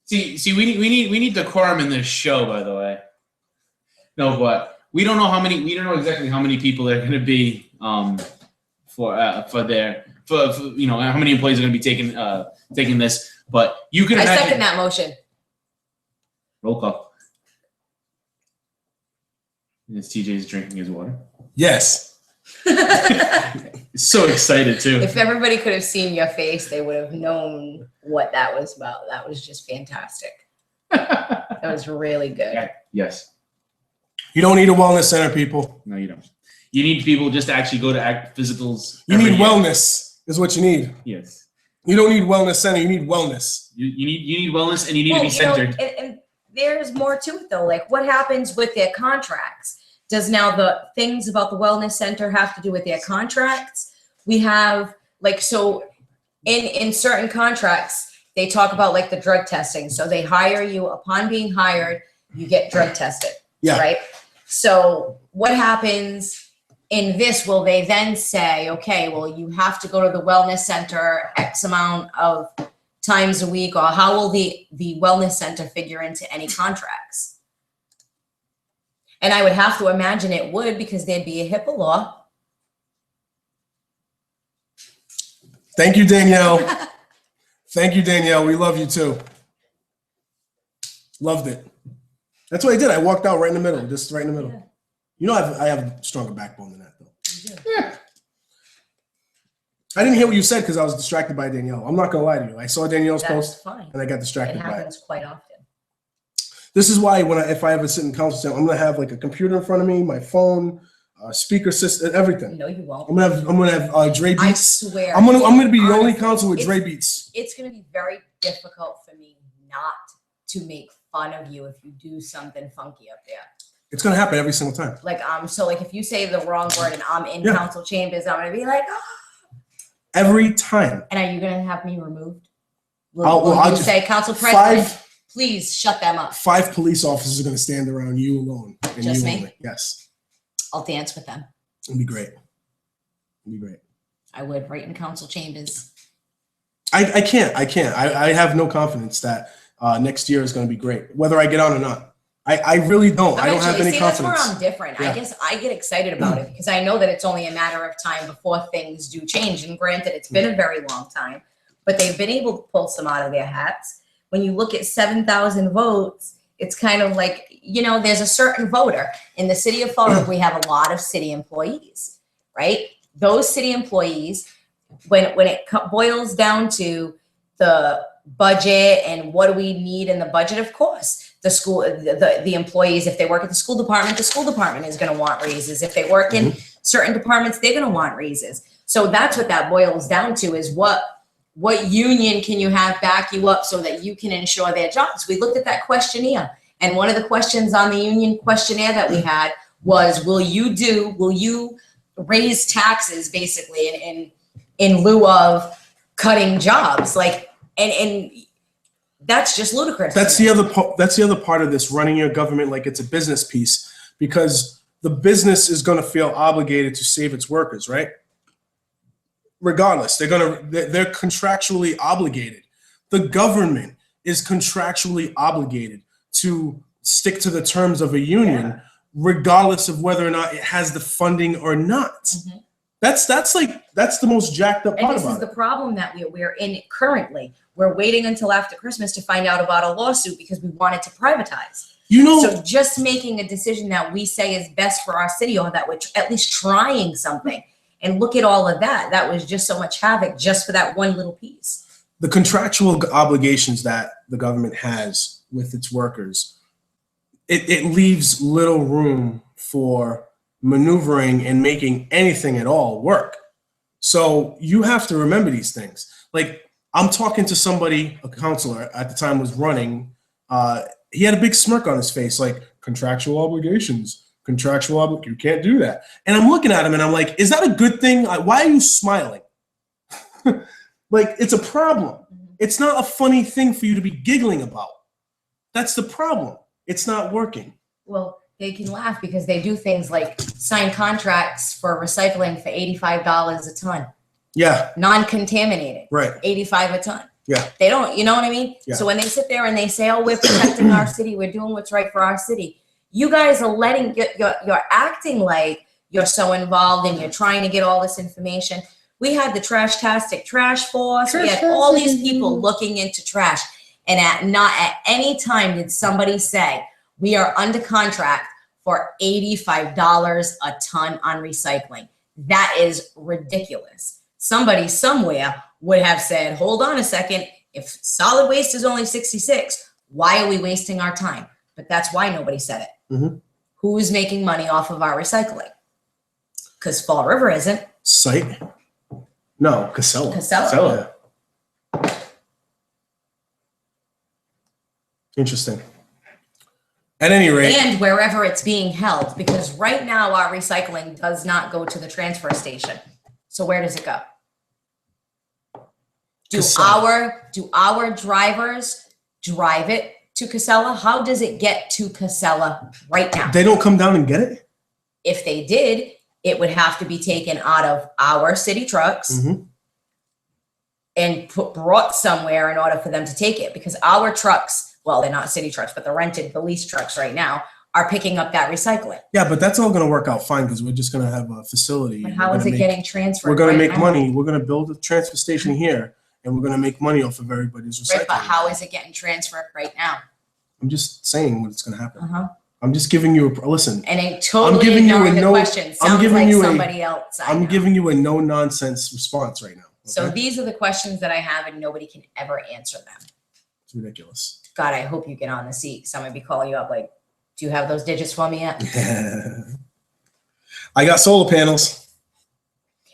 See, we need decorum in this show, by the way. No, but we don't know exactly how many people are going to be for how many employees are going to be taking this, but you can I imagine. second that motion. Roll call. Yes, TJ's drinking his water. Yes. He's so excited too. If everybody could have seen your face, they would have known what that was about. That was just fantastic. That was really good. Yeah, yes. You don't need a wellness center, people. No, you don't. You need people just to actually go to physicals. You every need year. wellness is what you need. Yes. You don't need wellness center. You need wellness. You need wellness, and you need to be centered. And there's more to it though. Like, what happens with their contracts? Does now the things about the wellness center have to do with their contracts? We have in certain contracts, they talk about like the drug testing. So they hire you, upon being hired, you get drug tested, Yeah. right? So what happens in this? Will they then say, okay, well, you have to go to the wellness center X amount of times a week, or how will the wellness center figure into any contracts? And I would have to imagine it would, because there'd be a HIPAA law. Thank you, Danielle. Thank you, Danielle. We love you too. Loved it. That's what I did. I walked out right in the middle, just right in the middle. Yeah. You know, I have a stronger backbone than that, though. Yeah. I didn't hear what you said because I was distracted by Danielle. I'm not gonna lie to you. I saw Danielle's That's post fine. and I got It distracted by it. happens quite often. This is why if I ever sit in council, center, I'm gonna have like a computer in front of me, my phone, speaker system, everything. No, you won't. I'm gonna have Dre I Beats. swear. I'm gonna be the only Honestly, council with Dre it's- Beats. It's going to be very difficult for me not to make fun of you if you do something funky up there. It's gonna happen every single time. Like, so like if you say the wrong word and I'm in Yeah. council chambers, I'm going to be like, oh. Every time. And are you going to have me removed? Will I'll you just- say, Council President, Five please shut them up. 5 police officers are gonna stand around you alone. And Just you me? only. Yes. I'll dance with them. It'd be great. It'd be great. I would, right in council chambers. I can't. I have no confidence that next year is going to be great, whether I get on or not. I really don't. I don't have any See, confidence. that's where I'm different. Yeah. I guess I get excited about it because I know that it's only a matter of time before things do change. And granted, it's been a very long time, but they've been able to pull some out of their hats. When you look at 7,000 votes, it's kind of like, you know, there's a certain voter. In the city of Fall River, we have a lot of city employees, right? Those city employees, when it boils down to the budget and what do we need in the budget, of course, the employees, if they work at the school department is going to want raises. If they work in certain departments, they're going to want raises. So that's what that boils down to, is what union can you have back you up so that you can ensure their jobs? We looked at that questionnaire, and one of the questions on the union questionnaire that we had was, will you raise taxes basically in lieu of cutting jobs? Like, and that's just ludicrous. That's the other part of this, running your government like it's a business piece, because the business is going to feel obligated to save its workers, right? Regardless, they're contractually obligated. The government is contractually obligated to stick to the terms of a union, regardless of whether or not it has the funding or not. Mhm. That's the most jacked up And part this is about the it. problem that we're in currently. We're waiting until after Christmas to find out about a lawsuit because we wanted to privatize. You know, So just making a decision that we say is best for our city, or that we're at least trying something. And look at all of that. That was just so much havoc just for that one little piece. the contractual obligations that the government has with its workers, it leaves little room for maneuvering and making anything at all work. So you have to remember these things. Like, I'm talking to somebody, a counselor at the time was running. He had a big smirk on his face, like, contractual obligations, you can't do that. And I'm looking at him and I'm like, is that a good thing? Why are you smiling? Like, it's a problem. It's not a funny thing for you to be giggling about. That's the problem. It's not working. Well, they can laugh because they do things like sign contracts for recycling for $85 a ton, Yeah, non-contaminated, right. $85 a ton. Yeah. They don't, you know what I mean? Yeah. So when they sit there and they say, oh, we're protecting our city, we're doing what's right for our city, you guys are you're acting like you're so involved and you're trying to get all this information. We had the Trashtastic Trash Force. We had all these people looking into trash. And not at any time did somebody say, we are under contract for $85 a ton on recycling. That is ridiculous. Somebody somewhere would have said, hold on a second. If solid waste is only 66, why are we wasting our time? But that's why nobody said it. Mhm. Who's making money off of our recycling? Because Fall River isn't. Site? No, Casella. Casella. Interesting. At any rate, And wherever it's being held, because right now our recycling does not go to the transfer station. So where does it go? Do Casella. our drivers drive it to Casella? How does it get to Casella right now? They don't come down and get it? If they did, it would have to be taken out of our city trucks Mm-hmm. and brought somewhere in order for them to take it, because our trucks, well, they're not city trucks, but the leased trucks right now are picking up that recycling. Yeah, but that's all going to work out fine because we're just going to have a facility. But and how we're is gonna it getting transferred? We're going to right make now? money. We're going to build a transfer station here, and we're going to make money off of everybody's recycling. Right, but how is it getting transferred right now? I'm just saying what's going to happen. Uh-huh. I'm just giving you a listen. And it totally giving you ignoring a the no- question. I'm Sounds giving like you a- somebody else. I I'm know. giving you a no nonsense response right now. So okay? these are the questions that I have, and nobody can ever answer them. It's ridiculous. God, I hope you get on the seat. Somebody be calling you up like, do you have those digits for me yet? I got solar panels.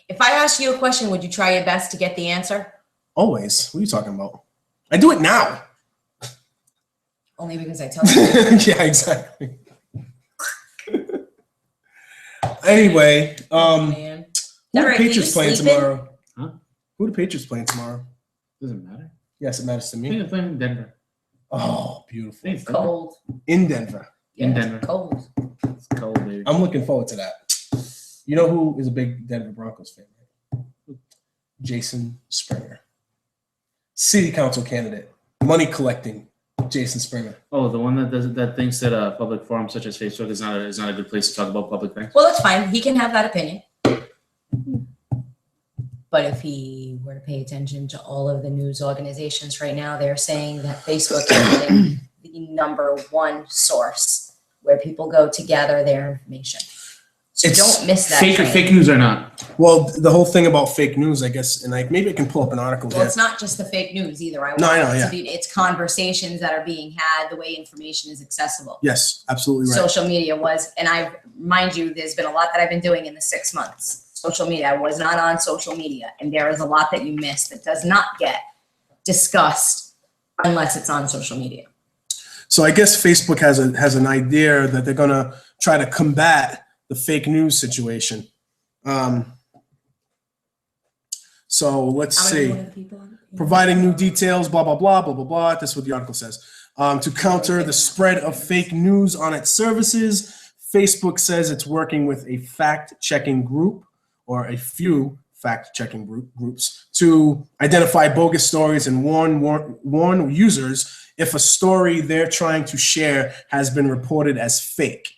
If I ask you a question, would you try your best to get the answer? Always. What are you talking about? I do it now. Only because I tell you. Yeah, exactly. Anyway, Man. who All the right, are you Patriots playing sleeping? tomorrow? Huh? Who the Patriots playing tomorrow? Doesn't matter. Yes, it matters to I me. think they're playing in Denver. Oh, I beautiful. think it's Denver. Cold. In Denver. In Yeah, Denver. Cold. It's cold, baby. I'm looking forward to that. You know who is a big Denver Broncos fan? Right? Jason Springer. City council candidate. Money collecting. Jason Springer. Oh, the one that thinks that a public forum such as Facebook is not a good place to talk about public things. Well, that's fine. He can have that opinion. But if he were to pay attention to all of the news organizations right now, they're saying that Facebook is the number one source where people go to gather their information. So It's don't miss that. Fake train. news or not. Well, the whole thing about fake news, I guess, and like maybe I can pull up an article Well, here. it's not just the fake news either. No, I know, it yeah. to be, it's conversations that are being had, the way information is accessible. Yes, absolutely right. Social media was, and I mind you, there's been a lot that I've been doing in the 6 months. Social media, I was not on social media, and there is a lot that you miss that does not get discussed unless it's on social media. So I guess Facebook has an idea that they're gonna try to combat the fake news situation. So let's How many see. more of the people on it? Providing new details, blah, blah, blah, blah, blah, blah. That's what the article says. To counter the spread of fake news on its services, Facebook says it's working with a fact-checking group or a few fact-checking groups to identify bogus stories and warn users if a story they're trying to share has been reported as fake.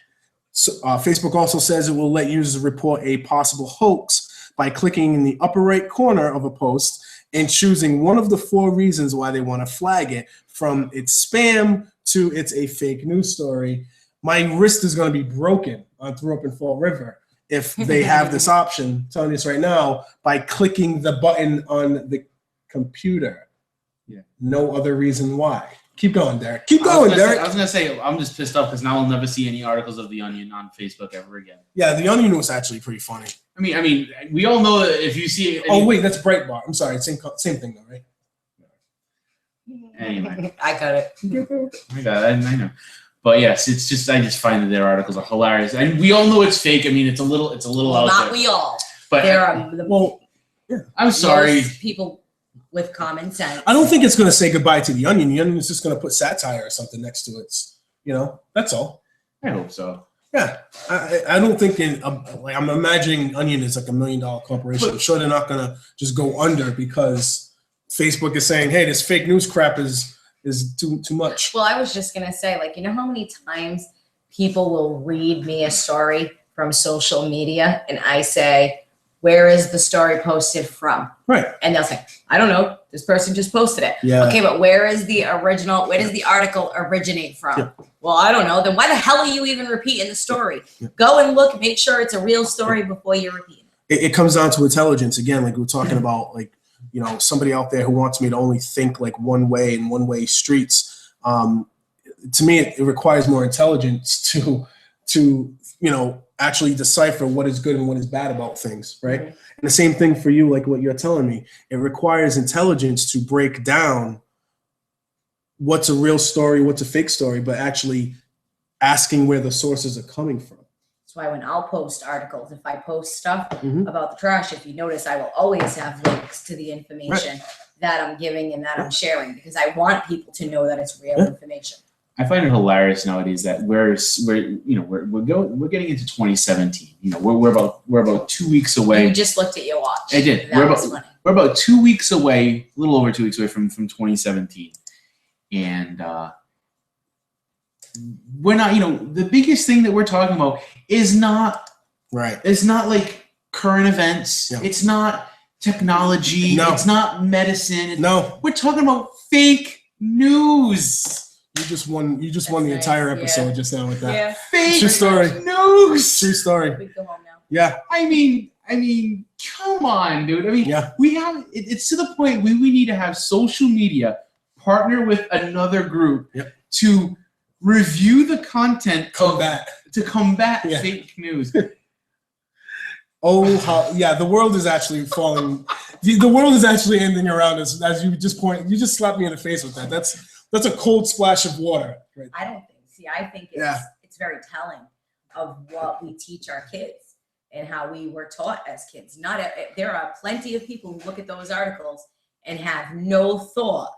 So, Facebook also says it will let users report a possible hoax by clicking in the upper right corner of a post and choosing one of the 4 reasons why they want to flag it, from it's spam to it's a fake news story. My wrist is going to be broken on Throw Up in Fall River if they have this option. I'm telling you this right now, by clicking the button on the computer. Yeah. No other reason why. Keep going, Derek. Keep going, Derek. I was gonna say I'm just pissed off because now I'll never see any articles of The Onion on Facebook ever again. Yeah, The Onion was actually pretty funny. I mean, we all know that if you see. Oh wait, that's Breitbart. I'm sorry, same thing though, right? Anyway, I got it. I got it. I know. But yes, it's just I just find that their articles are hilarious, and we all know it's fake. I mean, it's a little Well, out not there. we all. But There are the Well, I'm sorry. most people with common sense. I don't think it's going to say goodbye to The Onion. The Onion is just going to put satire or something next to it. That's all. I hope so. Yeah, I don't think I'm imagining Onion is like $1 million corporation. I'm sure they're not going to just go under because Facebook is saying, hey, this fake news crap is too much. Well, I was just gonna say, like, you know how many times people will read me a story from social media and I say, where is the story posted from? Right. And they'll say, I don't know. This person just posted it. Yeah. Okay, but where is the original? Where does the article originate from? Yeah. Well, I don't know. Then why the hell are you even repeating the story? Yeah. Go and look, make sure it's a real story before you repeat it. It comes down to intelligence again, like we were talking about, like, somebody out there who wants me to only think like one way and one way streets. To me, it requires more intelligence to actually decipher what is good and what is bad about things, right? Mhm. And the same thing for you, like what you're telling me. It requires intelligence to break down what's a real story, what's a fake story, but actually asking where the sources are coming from. That's why when I'll post articles, if I post stuff Mhm. about the trash, if you notice, I will always have links to the information that I'm giving and that I'm sharing, because I want people to know that it's real information. I find it hilarious nowadays that we're getting into 2017. You know, we're about 2 weeks away. You just looked at your watch. I did. That We're about 2 weeks away, a little over 2 weeks away from 2017, and we're not. You know, the biggest thing that we're talking about is not Right. It's not like current events. Yeah. It's not technology. No. It's not medicine. No, We're talking about fake news. you just won the That's entire nice, episode yeah. just now with that. Yeah. Fake True story. news. True story. We can go home now. Yeah. I mean, come on, dude. I mean, Yeah. we have it's to the point we need to have social media partner with another group to review the content to combat Yeah. fake news. Oh, the world is actually falling. The world is actually ending around us. As you just slapped me in the face with that. That's a cold splash of water. Right. I don't think. See, I think Yeah. it's very telling of what we teach our kids and how we were taught as kids. There are plenty of people who look at those articles and have no thought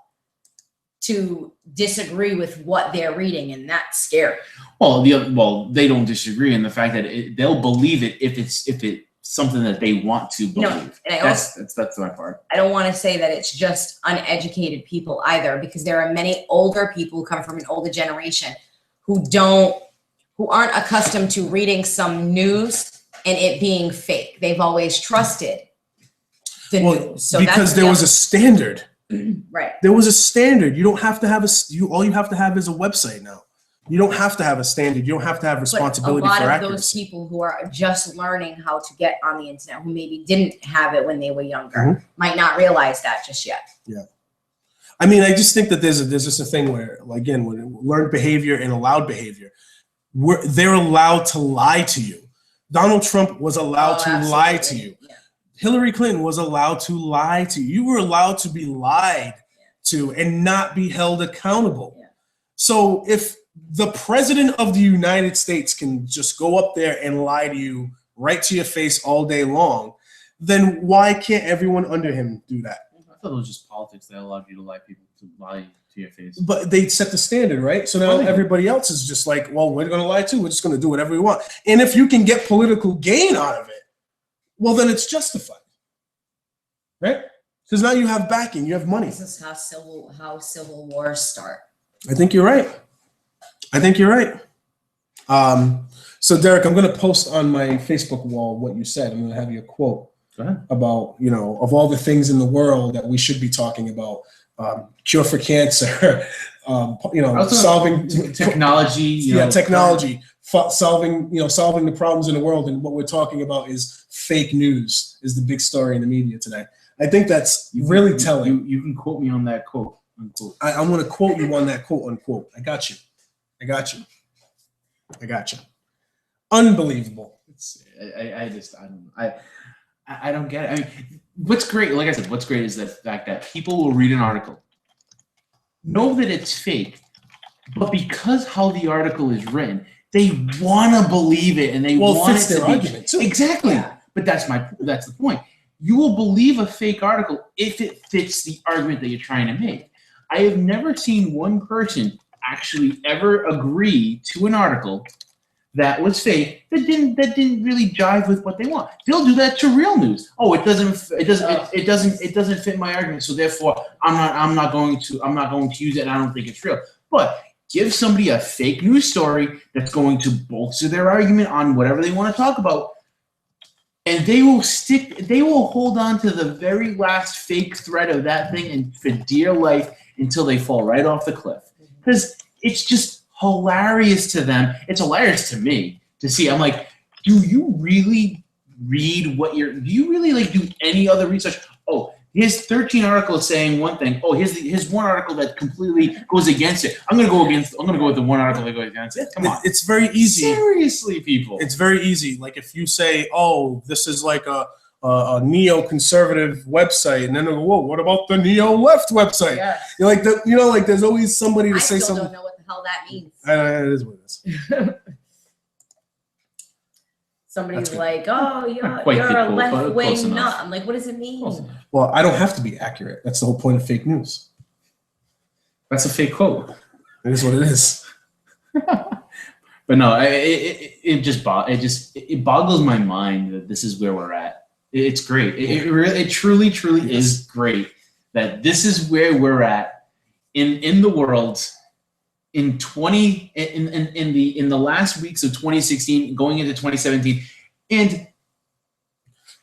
to disagree with what they're reading, and that's scary. Well, they don't disagree in the fact that they'll believe it if it's something that they want to believe. No, and That's my part. I don't want to say that it's just uneducated people either, because there are many older people who come from an older generation who aren't accustomed to reading some news and it being fake. They've always trusted the news. So because there was a standard. right. There was a standard. You don't have to have all you have to have is a website now. You don't have to have a standard. You don't have to have responsibility but for a lot of accuracy. those people who are just learning how to get on the internet, who maybe didn't have it when they were younger, Mhm. might not realize that just yet. Yeah. I mean, I just think that there's just a thing where, again, when learned behavior and allowed behavior, they're allowed to lie to you. Donald Trump was allowed to lie to you. Yeah. Hillary Clinton was allowed to lie to you. You were allowed to be lied to and not be held accountable. Yeah. So if the president of the United States can just go up there and lie to you right to your face all day long, then why can't everyone under him do that? I thought it was just politics that allowed you to lie to your face. But they set the standard, right? So now everybody else is just like, well, we're going to lie too. We're just going to do whatever we want. And if you can get political gain out of it, well, then it's justified, right? Because now you have backing, you have money. This is how civil wars start. I think you're right. So Derek, I'm going to post on my Facebook wall what you said. I'm going to have you a quote about, of all the things in the world that we should be talking about, cure for cancer, solving technology. Technology, solving the problems in the world. And what we're talking about is fake news is the big story in the media today. I think that's really telling. You can quote me on that quote, unquote. I'm going to quote you on that quote, unquote. I got you. Unbelievable. I don't get it. I mean, what's great, like I said, what's great is the fact that people will read an article, know that it's fake, but because how the article is written, they want to believe it and they want it to be argument too. Exactly. Yeah. But that's the point. You will believe a fake article if it fits the argument that you're trying to make. I have never seen one person actually ever agree to an article that was fake that didn't really jive with what they want. They'll do that to real news. Oh, it doesn't fit my argument, so therefore I'm not going to use it. And I don't think it's real. But give somebody a fake news story that's going to bolster their argument on whatever they want to talk about, and they will hold on to the very last fake thread of that thing and for dear life until they fall right off the cliff. Because it's just hilarious to them. It's hilarious to me to see. I'm like, do you really read do you really do any other research? Oh, here's 13 articles saying one thing. Oh, here's one article that completely goes against it. I'm gonna go with the one article that goes against it. Come on. It's very easy. Seriously, people. It's very easy. Like if you say, oh, this is like a neo-conservative website, and then they'll go, whoa, what about the neo-left website? Yeah. You're like, there's always somebody to say I still something. don't know what the hell that means. It is what it is. Somebody's That's good. like, "Oh, you're Quite a the quote, but left close wing enough. nut." I'm like, "What does it mean?" Well, I don't have to be accurate. That's the whole point of fake news. That's a fake quote. It is what it is. But no, it boggles my mind that this is where we're at. It's great. It truly is great that this is where we're at in the world in the last weeks of 2016, going into 2017, and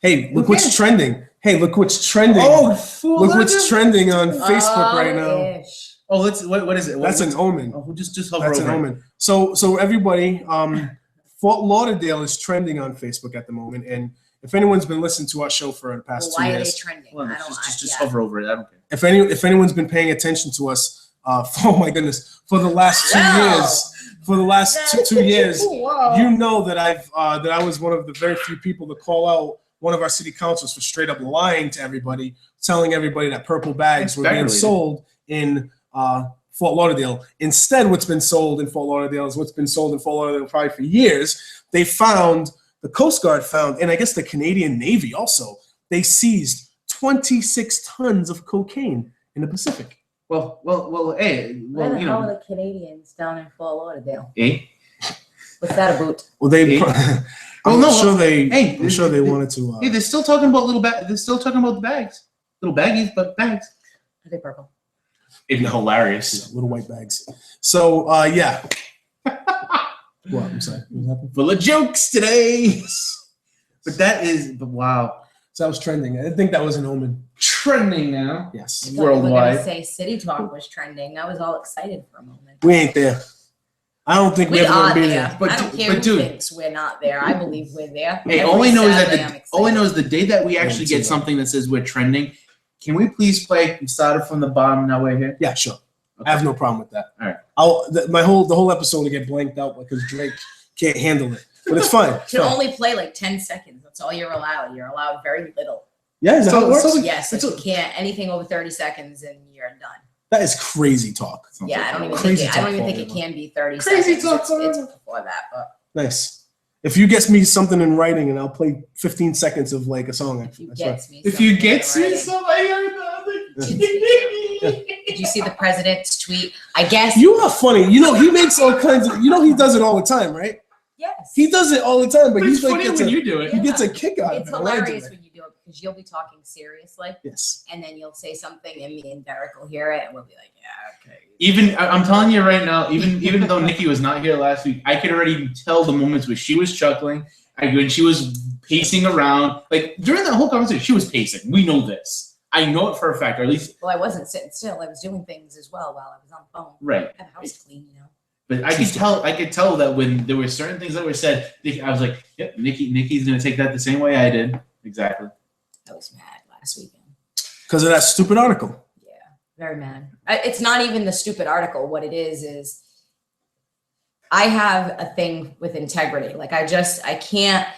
Hey, look what's trending. Hey, look what's trending. Look what's trending on Facebook right now. Ish. Oh, what is it? That's an omen. Oh, just hover That's an over it. omen. So everybody, Fort Lauderdale is trending on Facebook at the moment, and if anyone's been listening to our show for the past Well, 2 why are they years, trending? Well, I don't. just hover over it. I don't care. if anyone's been paying attention to us, oh my goodness, for the last 2 Wow. years, for the last two years, Whoa. you know that I was one of the very few people to call out one of our city councils for straight up lying to everybody, telling everybody that purple bags were being sold in Fort Lauderdale. Instead, what's been sold in Fort Lauderdale is what's been sold in Fort Lauderdale probably for years. The Coast Guard found, and I guess the Canadian Navy also, they seized 26 tons of cocaine in the Pacific. Hey, Where the you hell know, are the Canadians down in Fort Lauderdale? eh? What's that about? Well, they. Well, no, I'm hey, sure they wanted to. Hey, they're still talking about They're still talking about the bags, little baggies, but bags. Are they purple? It'd be hilarious. Little white bags. So yeah. What? I'm sorry. What happened? Full of jokes today. But wow, So that was trending. I didn't think that was an omen. trending now. Yes. I thought you were Worldwide. gonna say City Talk was trending. I was all excited for a moment. We ain't there. I don't think We we're ever are gonna be there. there. But I don't du- care but who dude- thinks we're not there. I believe we're there. Hey, Every all I know is Saturday I'm excited. the day that we actually too. get something that says we're trending. Can we please play? We started from the bottom. Now we're here. Yeah, sure. I have no problem with that. All right. The whole episode will get blanked out because Drake can't handle it. But it's fine. You can only play like 10 seconds. That's all you're allowed. You're allowed very little. Yeah, is that how it works? Yes, if you can't anything over 30 seconds and you're done. That is crazy talk. Yeah, I don't even Crazy think it, talk it forever. can be 30 Crazy seconds. talk It's forever. before that, but Nice. If you get me something in writing and I'll play 15 seconds of like a song. if you That's get right. me If you something get in me writing. some, I heard Did you see the president's tweet? I guess You are funny. You know, he makes all kinds of, he does it all the time, right? yes. He does it all the time, but But he's it's like, funnier when you do it. he gets a kick out of It's it. when I do hilarious it. when you do it because you'll be talking seriously Yes. and then you'll say something and me and Derek will hear it and we'll be like, yeah, okay. Even I'm telling you right now, even though Nikki was not here last week, I could already tell the moments where she was chuckling, when she was pacing around. Like during that whole conversation, she was pacing. We know this. I know it for a fact, or at least Well, I wasn't sitting still. I was doing things as well while I was on the phone. right. I had the house clean, you know. But I could tell that when there were certain things that were said, I was like, "Yep, Nikki's gonna take that the same way I did." Exactly. I was mad last weekend. Because of that stupid article. Yeah, very mad. It's not even the stupid article. What it is I have a thing with integrity. Like I can't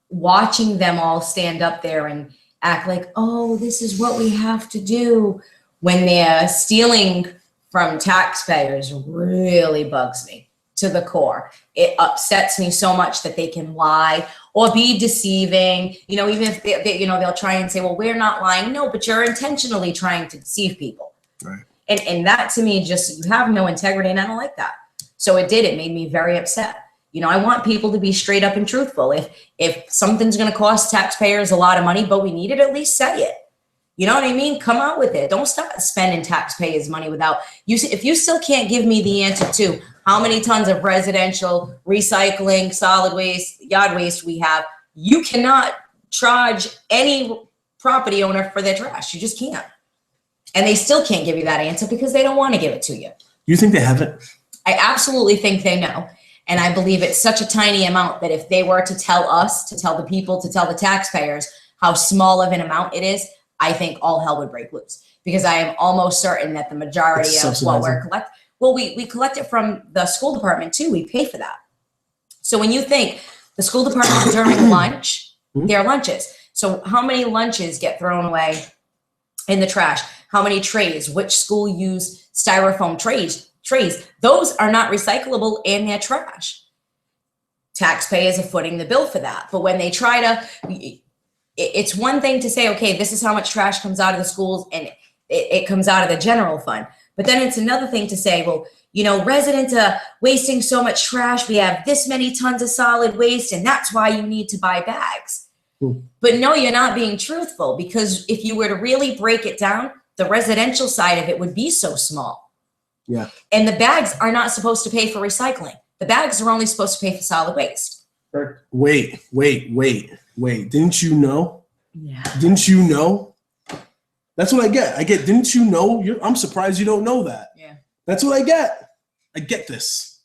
watching them all stand up there and act like, oh, this is what we have to do when they're stealing from taxpayers really bugs me to the core. It upsets me so much that they can lie or be deceiving, even if they'll try and say, well, we're not lying. No, but you're intentionally trying to deceive people. Right. And that to me, just, you have no integrity and I don't like that. So it made me very upset. I want people to be straight up and truthful. If something's going to cost taxpayers a lot of money, but we need it, at least say it. You know what I mean? Come out with it. Don't start spending taxpayers' money without you. If you still can't give me the answer to how many tons of residential recycling, solid waste, yard waste we have, you cannot charge any property owner for their trash. You just can't. And they still can't give you that answer because they don't want to give it to you. You think they have it? I absolutely think they know. And I believe it's such a tiny amount that if they were to tell us, to tell the people, to tell the taxpayers how small of an amount it is, I think all hell would break loose. Because I am almost certain that the majority It's of what we're subsidizing. collecting, well, we collect it from the school department too. We pay for that. So when you think the school department during lunch, their lunches. So how many lunches get thrown away in the trash? How many trays? Which school use styrofoam trays? Those are not recyclable and they're trash. taxpayers are footing the bill for that. But when they try to, it's one thing to say, okay, this is how much trash comes out of the schools and it comes out of the general fund. But then it's another thing to say, well, you know, residents are wasting so much trash. We have this many tons of solid waste, and that's why you need to buy bags. But no, you're not being truthful, because if you were to really break it down, the residential side of it would be so small. Yeah. And the bags are not supposed to pay for recycling. The bags are only supposed to pay for solid waste. Wait. Didn't you know? Yeah. Didn't you know? That's what I get. Didn't you know? I'm surprised you don't know that. Yeah. That's what I get. I get this.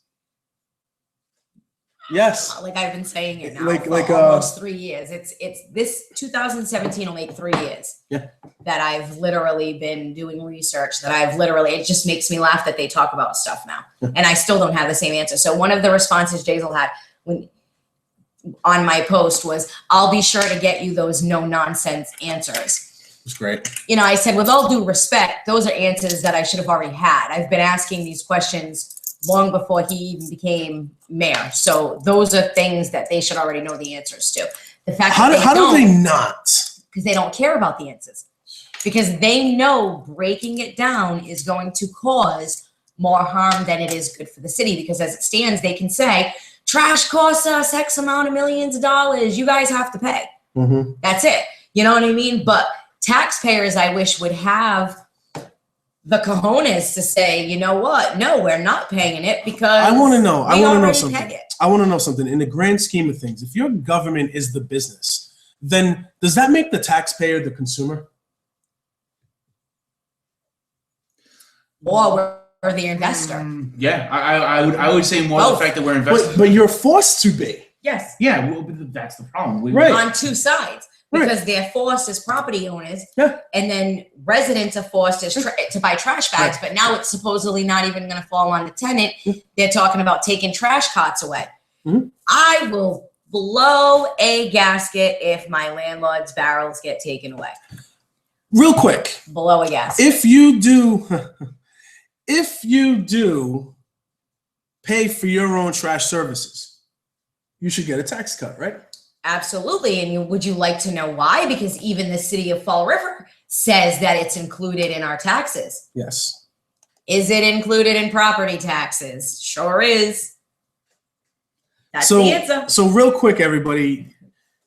Yes. Like I've been saying it now Like for almost 3 years. It's this 2017 will make 3 years. Yeah. That I've literally been doing research, that I've literally, it just makes me laugh that they talk about stuff now. And I still don't have the same answer. So one of the responses Jaisal had on my post was, I'll be sure to get you those no nonsense answers. It's great. You know, I said, with all due respect, those are answers that I should have already had. I've been asking these questions long before he even became mayor. So those are things that they should already know the answers to. The fact How that do they not? because they don't care about the answers. Because they know breaking it down is going to cause more harm than it is good for the city. Because as it stands, they can say, trash costs us X amount of millions of dollars. You guys have to pay. Mm-hmm. That's it. You know what I mean? But taxpayers, I wish, would have the cojones to say, you know what? No, we're not paying it because I want to know. I want to know already something. pay it. I want to know something. In the grand scheme of things, if your government is the business, then does that make the taxpayer the consumer? Or we're the investor. Yeah, I would say more Both. the fact that we're investing. But you're forced to be. Yes. Yeah, well, that's the problem. Right. On two sides. Right. Because they're forced as property owners, Yeah. and then residents are forced as to buy trash bags. But now it's supposedly not even going to fall on the tenant. They're talking about taking trash carts away. Mhm. I will blow a gasket if my landlord's barrels get taken away. Real quick, Blow a gasket. if you do pay for your own trash services, you should get a tax cut, right? Absolutely. And would you like to know why? Because even the city of Fall River says that it's included in our taxes. Yes. Is it included in property taxes? Sure is. That's So, the answer. so real quick, everybody,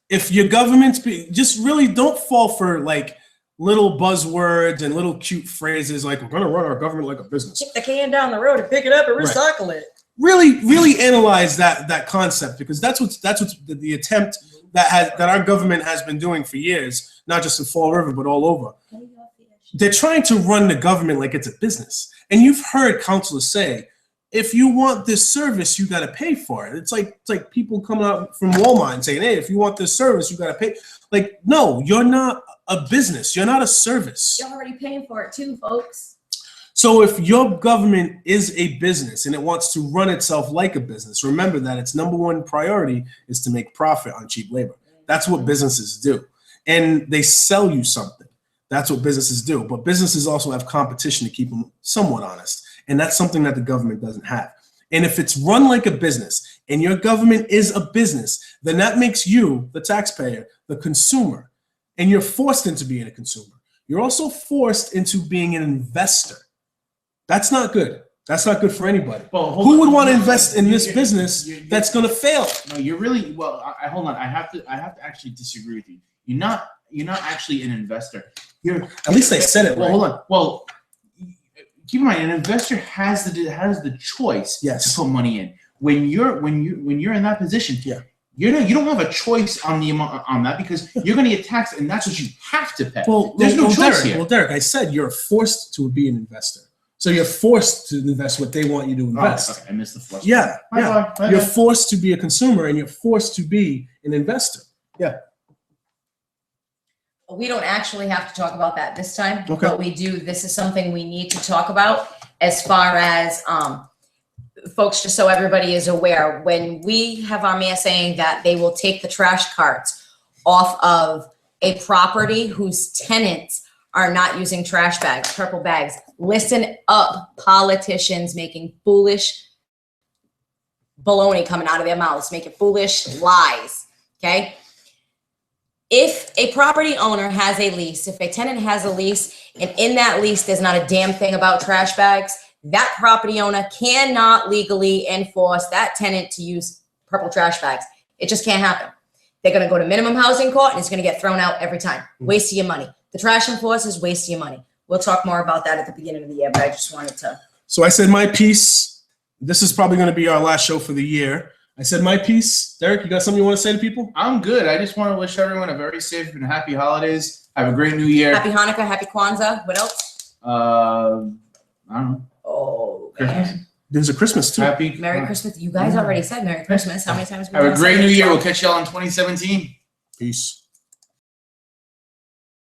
if your government's just really don't fall for like little buzzwords and little cute phrases like, we're going to run our government like a business. Kick the can down the road and pick it up and Right. recycle it. Really analyze that concept, because that's what's the attempt that our government has been doing for years, not just in Fall River but all over. They're trying to run the government like it's a business, and you've heard councilors say, if you want this service, you got to pay for it. It's like people coming out from Walmart and saying, hey, if you want this service, you got to pay. Like, no, you're not a business. You're not a service. You're already paying for it too, folks. So if your government is a business and it wants to run itself like a business, remember that its number one priority is to make profit on cheap labor. That's what businesses do. And they sell you something. That's what businesses do. But businesses also have competition to keep them somewhat honest. And that's something that the government doesn't have. And if it's run like a business and your government is a business, then that makes you, the taxpayer, the consumer. And you're forced into being a consumer. You're also forced into being an investor. That's not good. That's not good for anybody. Well, who would want to invest in this business that's going to fail? No, you're really hold on. I have to actually disagree with you. You're not actually an investor. At least they said it. Well, right. hold on. Well, keep in mind, an investor has the choice Yes. to put money in. When you're in that position, Yeah. you don't have a choice on the amount on that, because you're going to get taxed, and that's what you have to pay. Well, there's no choice Derek, here. Well, Derek, I said you're forced to be an investor. So you're forced to invest what they want you to invest. Oh, okay. I missed the first. Yeah, My yeah. bad, my You're bad. forced to be a consumer and you're forced to be an investor. Yeah. We don't actually have to talk about that this time, Okay. but we do. This is something we need to talk about as far as folks, just so everybody is aware. When we have our mayor saying that they will take the trash carts off of a property whose tenants are not using trash bags, purple bags, listen up, politicians making foolish baloney coming out of their mouths, making foolish lies, okay? If a property owner has a lease, if a tenant has a lease, and in that lease, there's not a damn thing about trash bags, that property owner cannot legally enforce that tenant to use purple trash bags. It just can't happen. They're gonna go to minimum housing court and it's gonna get thrown out every time. Waste of your money. The trash enforcers waste your money. We'll talk more about that at the beginning of the year, but I just wanted to. So I said my piece. This is probably going to be our last show for the year. I said my piece. Derek, you got something you want to say to people? I'm good. I just want to wish everyone a very safe and happy holidays. Have a great new year. Happy Hanukkah, happy Kwanzaa. What else? I don't know. Oh, Christmas. man. There's a Christmas too. Happy Merry Christmas. You guys already said Merry Christmas. How many times? Have a great new year. We'll catch y'all in 2017. Peace.